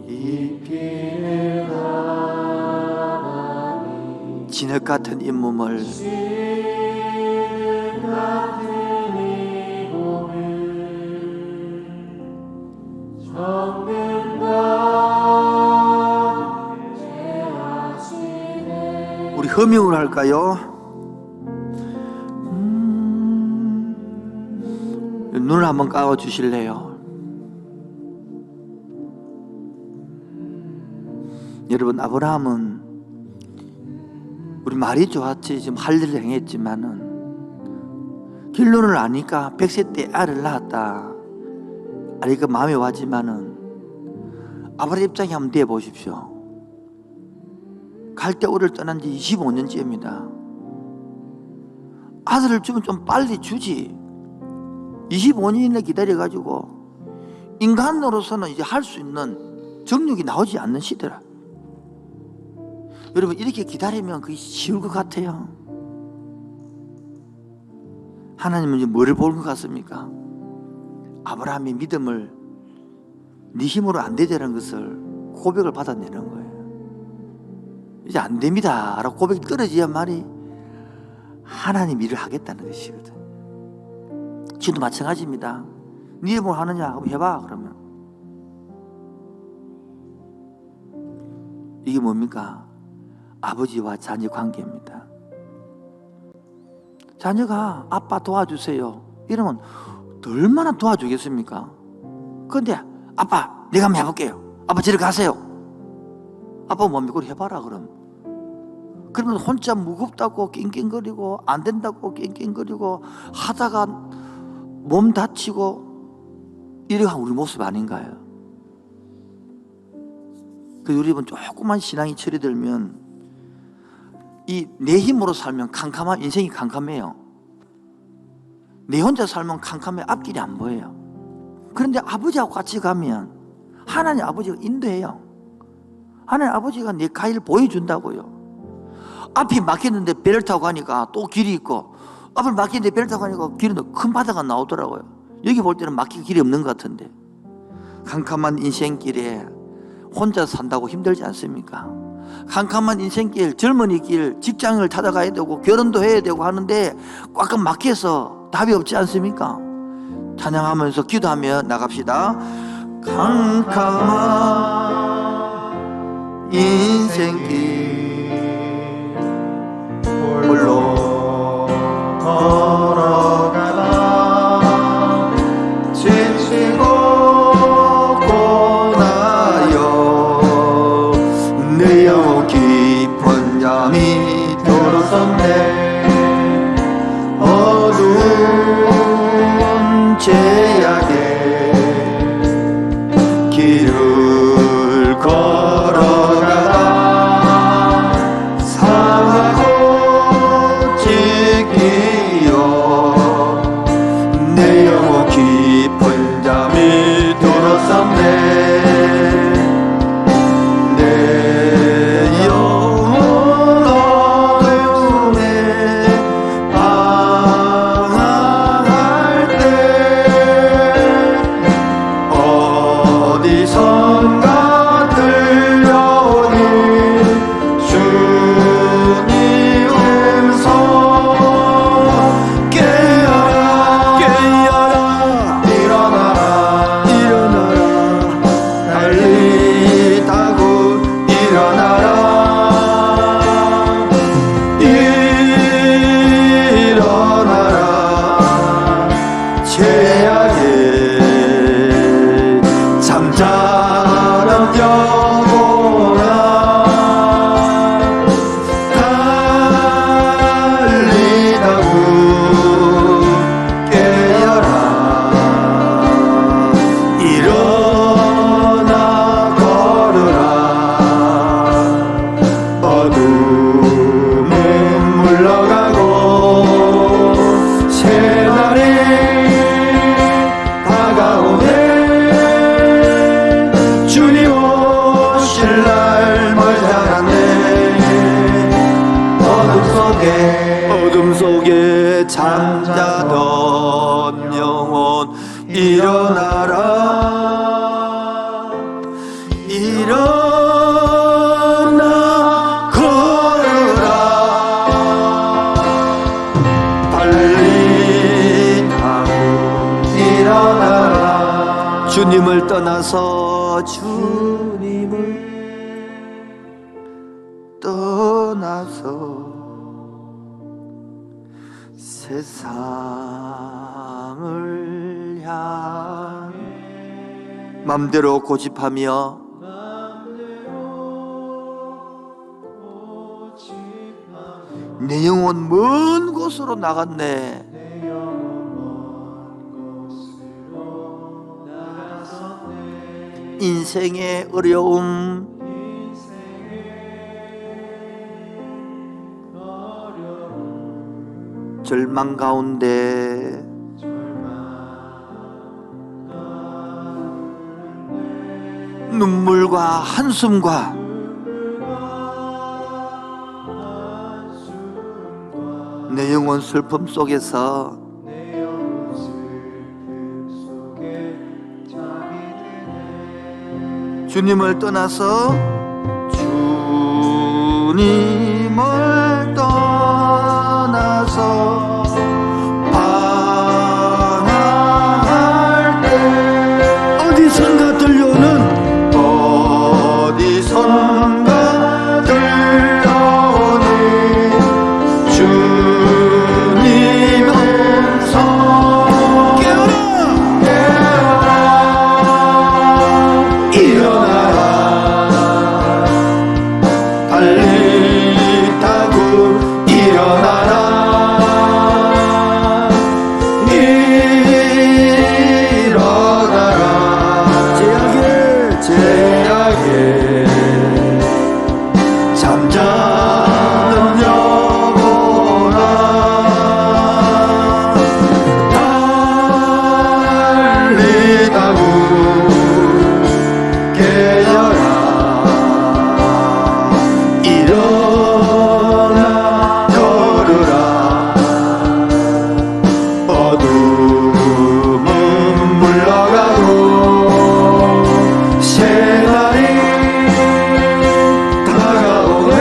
입히는 하나님, 진흙 같은 잇몸을 우리 허밍을 할까요? 눈을 한번 감아 주실래요? 여러분, 아브라함은 우리 말이 좋았지 지금 할 일을 행했지만은 결론을 아니까 100세 때 아를 낳았다 아니까 마음이 왔지만은 아브라함 입장에 한번 대해 보십시오. 갈대우를 떠난 지 25년째입니다. 아들을 주면 좀 빨리 주지. 25년이나 기다려가지고 인간으로서는 이제 할 수 있는 정력이 나오지 않는 시대라. 여러분, 이렇게 기다리면 그게 쉬울 것 같아요? 하나님은 이제 뭐를 보는 것 같습니까? 아브라함의 믿음을 네 힘으로 안 되자는 것을 고백을 받아내는 거예요. 이제 안 됩니다 라고 고백이 끊어져야만이 하나님 일을 하겠다는 것이거든. 지금도 마찬가지입니다. 네 뭘 하느냐 하고 해봐. 그러면 이게 뭡니까? 아버지와 자녀 관계입니다. 자녀가 아빠 도와주세요 이러면 얼마나 도와주겠습니까? 그런데 아빠 내가 한번 해볼게요. 아빠 저리 가세요. 아빠 뭡니까? 그걸 해봐라. 그러면 혼자 무겁다고 낑낑거리고 안 된다고 낑낑거리고 하다가 몸 다치고 이래가 우리 모습 아닌가요? 그 우리 조그만 신앙이 처리되면 이 내 힘으로 살면 캄캄한 인생이 캄캄해요. 내 혼자 살면 캄캄해 앞길이 안 보여요. 그런데 아버지하고 같이 가면 하나님 아버지가 인도해요. 하나님 아버지가 내 가위를 보여준다고요. 앞이 막혔는데 배를 타고 가니까 또 길이 있고 앞을 막혔는데 배를 타고 가니까 길은 큰 바다가 나오더라고요. 여기 볼 때는 막힐 길이 없는 것 같은데 캄캄한 인생길에 혼자 산다고 힘들지 않습니까? 캄캄한 인생길, 젊은이 길, 직장을 찾아가야 되고 결혼도 해야 되고 하는데 꽉꽉 막혀서 답이 없지 않습니까? 찬양하면서 기도하며 나갑시다. 캄캄한 인생길 길을 걸어가다 상하고 지기요 내 영혼 깊은 잠이 들었었네 내 영혼 어둠에 방황할 때 어디선가 들려오는 주님 음성 깨어라 깨어라 일어나라 일어나라 달리다고 일어나라 일어나라 죄악에 잠자는 영혼아 달리다고 깨어라 일어나 걸으라 어둠은 물러가고 새날이 다가오네 주님 오실 날 멀지 않았네 어둠 속에 잠자던 영혼 일어나라 일어나 걸으라 달리다고 일어나라 주님을 떠나서 세상을 향해 맘대로 고집하며 내 영혼 먼 곳으로 나갔네 인생의 어려움 절망 가운데 눈물과 한숨과 내 영혼 슬픔 속에서 주님을 떠나서 주님을 떠나서 방황할 때 어디선가 들려오는 주님 음성 깨어라 일어나라 달리다고 일어나라 일어나라 죄악에 잠자는 영혼아 달리다고 깨어라 일어나 걸으라 어둠은 물러가고 새날이 다가오네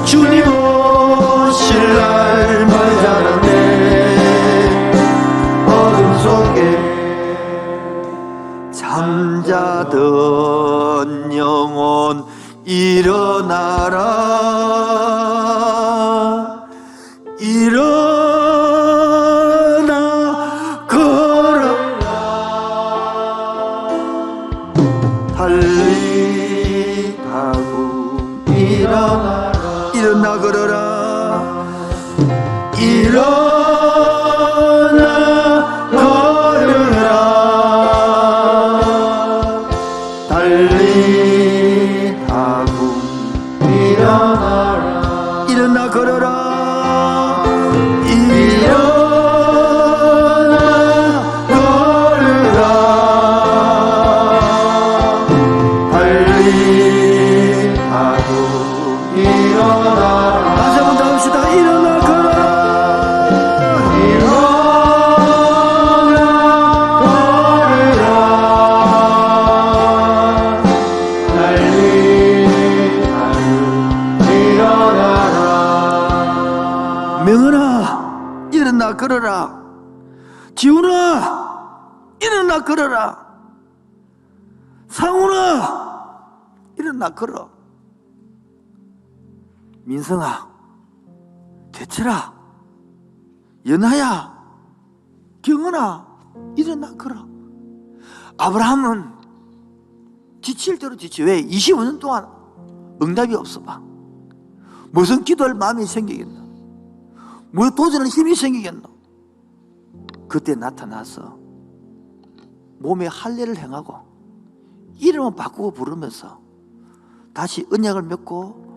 주님 오실 날 멀지 않았네 어둠 속에 잠자던 영혼 일어나라 일어나 걸어라 달리다고 일어나 걸어라 일어나 걸으라 빨리 하고 일어나라. 일어나 걸어라. 일어나 걸으라. 빨리 하고 일어나라. 다시 한번 더 합시다. 일어나 걸어라. 명은아 일어나 걸어라. 지훈아 일어나 걸어라. 상훈아 일어나 걸어. 민성아, 대철아, 연하야, 경은아 일어나 걸어. 아브라함은 지칠 대로 지치. 왜? 25년 동안 응답이 없어 봐. 무슨 기도할 마음이 생기겠나? 무슨 도전할 힘이 생기겠나? 그때 나타나서 몸에 할례를 행하고 이름을 바꾸고 부르면서 다시 언약을 맺고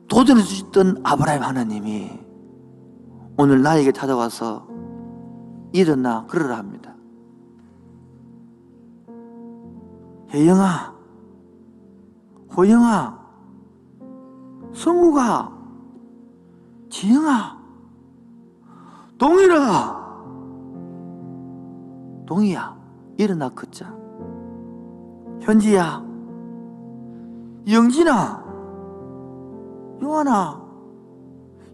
도전해 주셨던 아브라함 하나님이 오늘 나에게 찾아와서 일어나 그러라 합니다. 혜영아, 호영아, 성우가, 지영아, 동일아, 동이야 일어나 걷자. 현지야, 영진아, 요한아,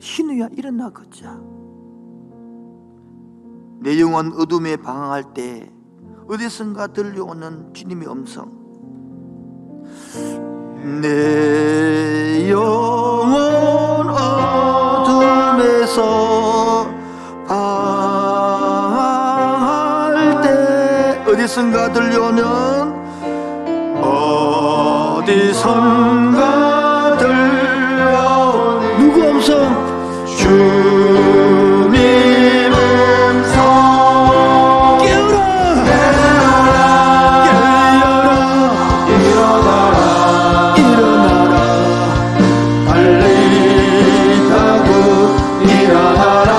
신우야 일어나 걷자. 내 영혼 어둠에 방황할 때 어디선가 들려오는 주님의 음성. 내 영혼 어둠에서 방황할 때 어디선가 들려오는, 어디선가 들려오는 누구 음성? 주님 음성. 깨어라, 깨어라, 일어나라, 일어나라. 빨리 타고 일어나라.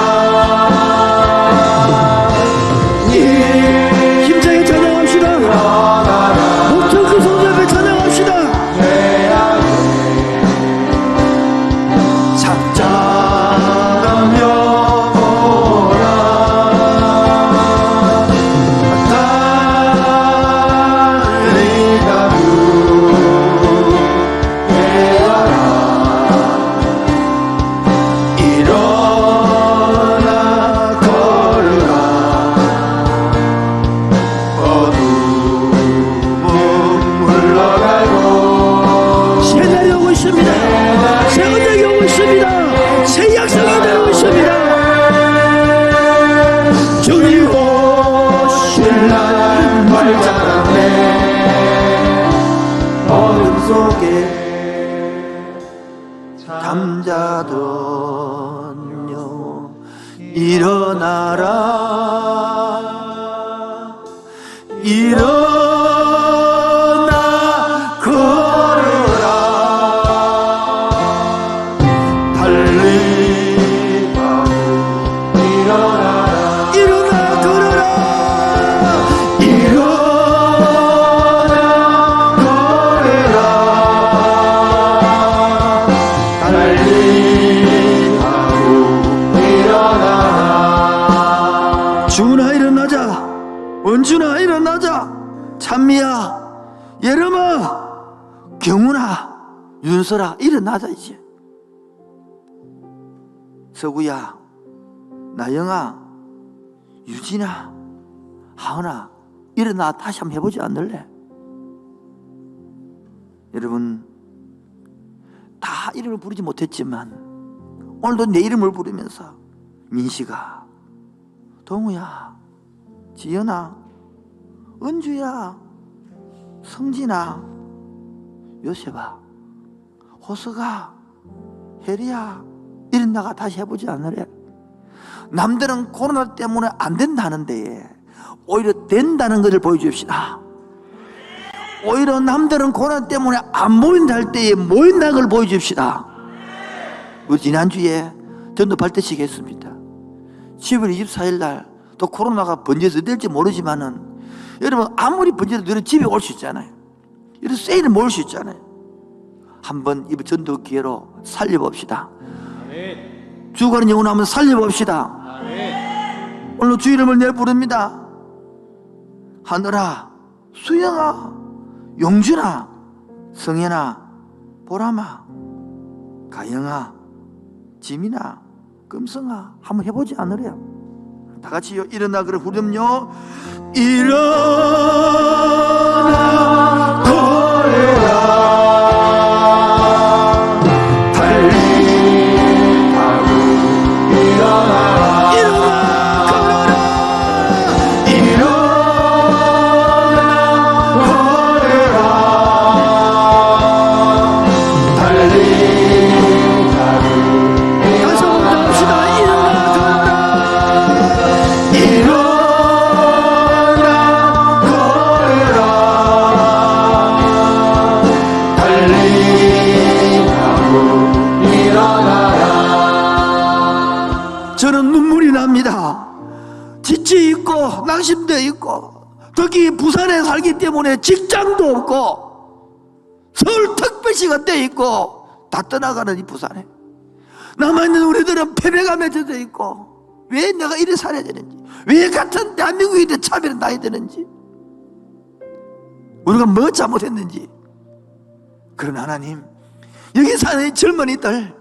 힘차게 찬양합시다. 목청 큰 소리 앞에 찬양합시다. 잠잠하며 보라. 달리다구 깨어라. 일어나 걸으라. 어둠은 물러가고 새 날이 오고 있습니다. 새 언약이 오고 있습니다. 새 약속이 되고 있습니다. 주님 오실 날 말자라네. 어둠 속에 잠자던 영혼 일어나라. 일어나 걸어라. 달리가고 일어나라. 일어나 걸어라. 일어나 걸어라. 달리가고 일어나라. 주나 일어나자. 원준아 일어나자. 찬미야, 예름아, 경훈아, 윤설아 일어나자. 이제 서구야, 나영아, 유진아, 하은아 일어나. 다시 한번 해보지 않을래? 여러분 다 이름을 부르지 못했지만 오늘도 내 이름을 부르면서 민식아, 동우야, 지연아, 은주야, 성진아, 요셉아, 호서가, 혜리야 일어나가 다시 해보지 않으래? 남들은 코로나 때문에 안 된다는데 오히려 된다는 것을 보여줍시다. 오히려 남들은 고난 때문에 안 보인다 할 때에 모인다는 걸 보여줍시다. 우리 지난주에 전도 발대식 했습니다. 10월 24일 날 또 코로나가 번져서 어떨지 모르지만은 여러분 아무리 번져도 너는 집에 올 수 있잖아요. 이런 세일을 모을 수 있잖아요. 한번 이번 전도 기회로 살려봅시다. 죽어가는 영혼 한번 살려봅시다. 오늘 주 이름을 내 부릅니다. 하늘아, 수영아, 용준아, 성현아, 보람아, 가영아, 지민아, 금성아 한번 해보지 않으래요? 다 같이요. 일어나 그래 부르면요. 일어나 걸어라 달리하고 일어나 걸어라 다시 한번 더 합시다. 저는 눈물이 납니다. 지치 있고 낭심돼 있고 특히 부산에 살기 때문에 직장도 없고 서울 특별시가 떼 있고 다 떠나가는 이 부산에 남아있는 우리들은 패배감에 젖어 있고 왜 내가 이래 살아야 되는지, 왜 같은 대한민국에 대해 차별을 당해야 되는지, 우리가 뭐 잘못했는지. 그런 하나님, 여기 사는 젊은이들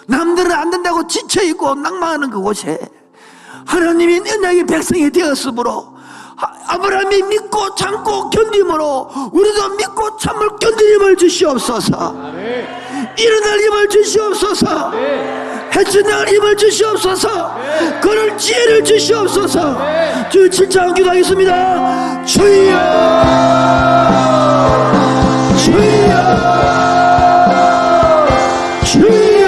남들은 안 된다고 지쳐있고 낭망하는 그곳에 하나님이 언약의 백성이 되었으므로 아브라함이 믿고 참고 견딤으로 우리도 믿고 참을 견디림을 주시옵소서. 일어날 힘을 주시옵소서. 해치날 힘을 주시옵소서. 그럴 지혜를 주시옵소서. 주 7장 기도하겠습니다. 주여 주여 주여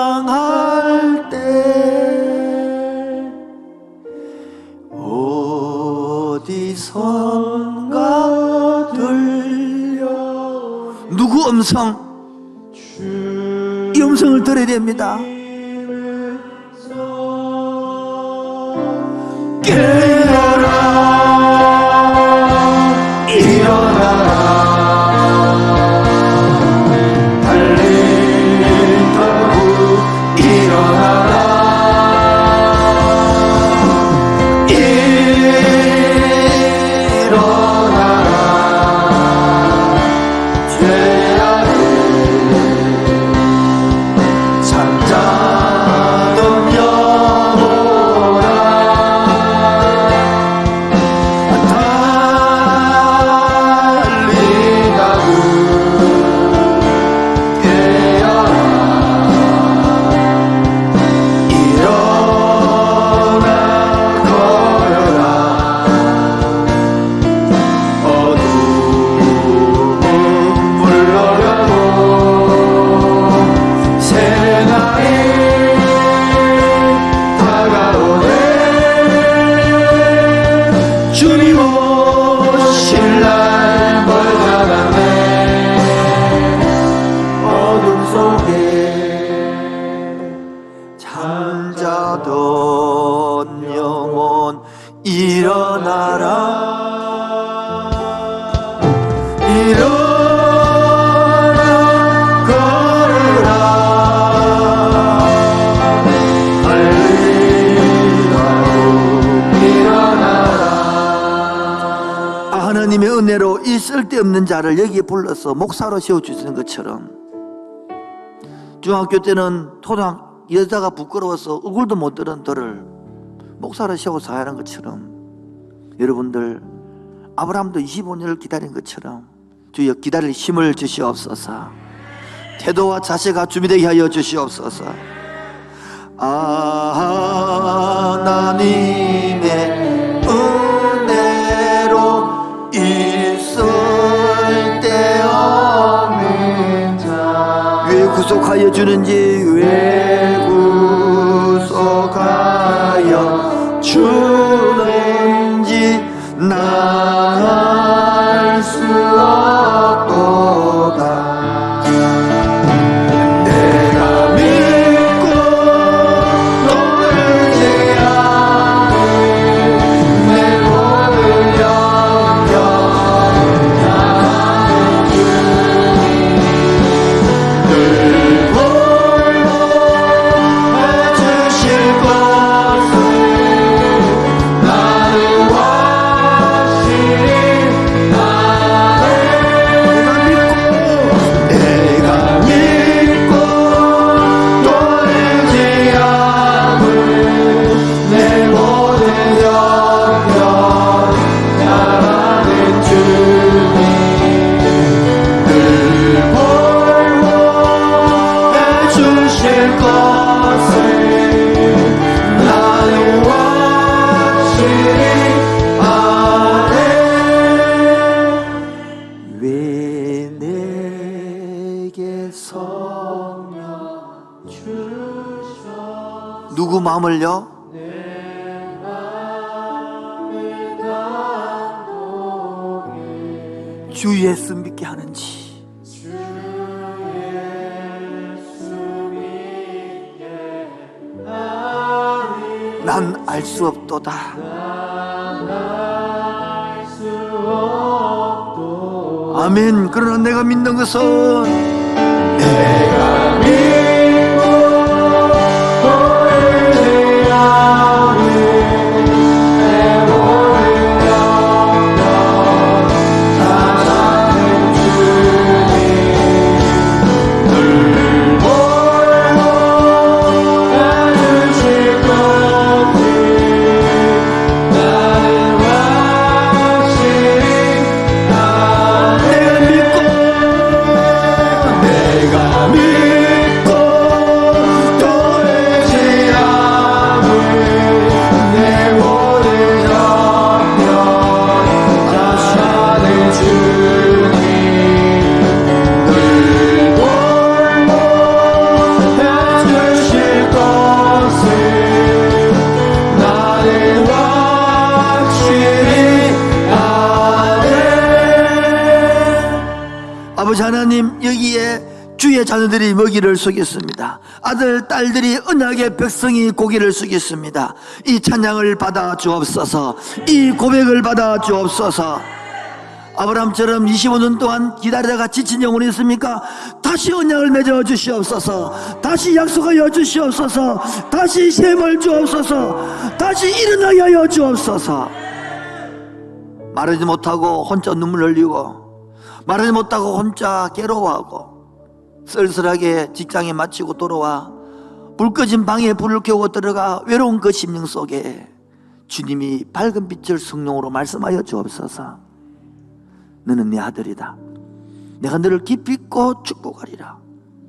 방황할 때 어디선가 들려 누구 음성? 이 음성을 들어야 됩니다. 깨어라 일어나라 이 쓸데없는 자를 여기에 불러서 목사로 세워주시는 것처럼, 중학교 때는 여자가 부끄러워서 얼굴도 못 들은 너를 목사로 세워서 하는 것처럼, 여러분들 아브라함도 25년을 기다린 것처럼 주여 기다릴 힘을 주시옵소서. 태도와 자세가 준비되게 하여 주시옵소서. 하나님의 은혜로 있을 때 없는 자, 왜 구속하여 주는지, 왜 구속하여 주는지 난 알 수 없도다. 내가 믿고 떨지 않은 내 모든 영역 나는 주님 늘 보호해 주실 것을 나는 확실히 내가 믿고 떨지 않은 내 모든 영역 나는 주님 늘 보호해 주실 것을 나는 확실히 아네. 왜 내게 성령 주셔? 누구 마음을요? 주 예수 믿게 하는지, 난 알 수 없도다. 아멘. 그러나 내가 믿는 것은, 내가 믿고 떨지 않은 내 모든 영역 나는 주님 늘 보호해 주실 것을 나는 확실히 내가 믿고 떨지 않은 내 모든 영역 나는 주님 늘 보호해 주실 것을 나는 확실히 아네. 아버지 하나님, 여기에 주의 자녀들이 먹이를 숙였습니다. 아들, 딸들이 언약의 백성이 고기를 숙였습니다. 이 찬양을 받아 주옵소서. 이 고백을 받아 주옵소서. 아브라함처럼 25년 동안 기다리다가 지친 영혼이 있습니까? 다시 언약을 맺어 주시옵소서. 다시 약속하여 주시옵소서. 다시 셈을 주옵소서. 다시 일어나게 하여 주옵소서. 말하지 못하고 혼자 눈물 흘리고, 말하지 못하고 혼자 괴로워하고, 쓸쓸하게 직장에 마치고 돌아와 불 꺼진 방에 불을 켜고 들어가 외로운 그 심령 속에 주님이 밝은 빛을 성령으로 말씀하여 주옵소서. 너는 내 아들이다. 내가 너를 깊이 있고 축복하리라.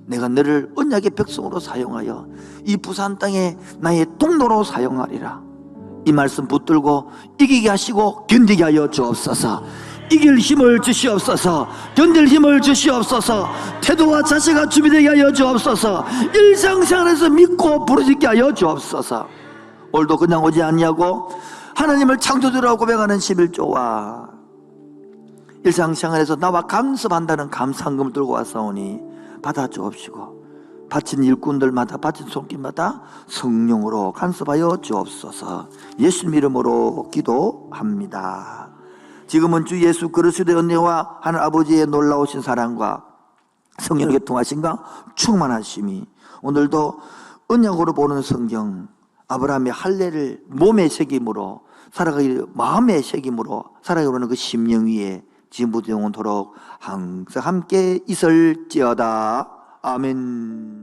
내가 너를 언약의 백성으로 사용하여 이 부산 땅에 나의 통로로 사용하리라. 이 말씀 붙들고 이기게 하시고 견디게 하여 주옵소서. 이길 힘을 주시옵소서. 견딜 힘을 주시옵소서. 태도와 자세가 준비되게 하여 주옵소서. 일상생활에서 믿고 부르짖게 하여 주옵소서. 오늘도 그냥 오지 않냐고 하나님을 창조주라고 고백하는 11조와 일상생활에서 나와 감습한다는 감사함을 들고 왔사오니 받아 주옵시고, 바친 일꾼들마다 바친 손길마다 성령으로 간섭하여 주옵소서. 예수님 이름으로 기도합니다. 지금은 주 예수 그리스도의 은혜와 하나님 아버지의 놀라우신 사랑과 성령의 교통하심과 충만하심이 오늘도 언약으로 보는 성경, 아브라함의 할례를 몸의 책임으로 살아가기, 마음의 책임으로 살아가려는 그 심령 위에 지금부터 영원토록 항상 함께 있을지어다. 아멘.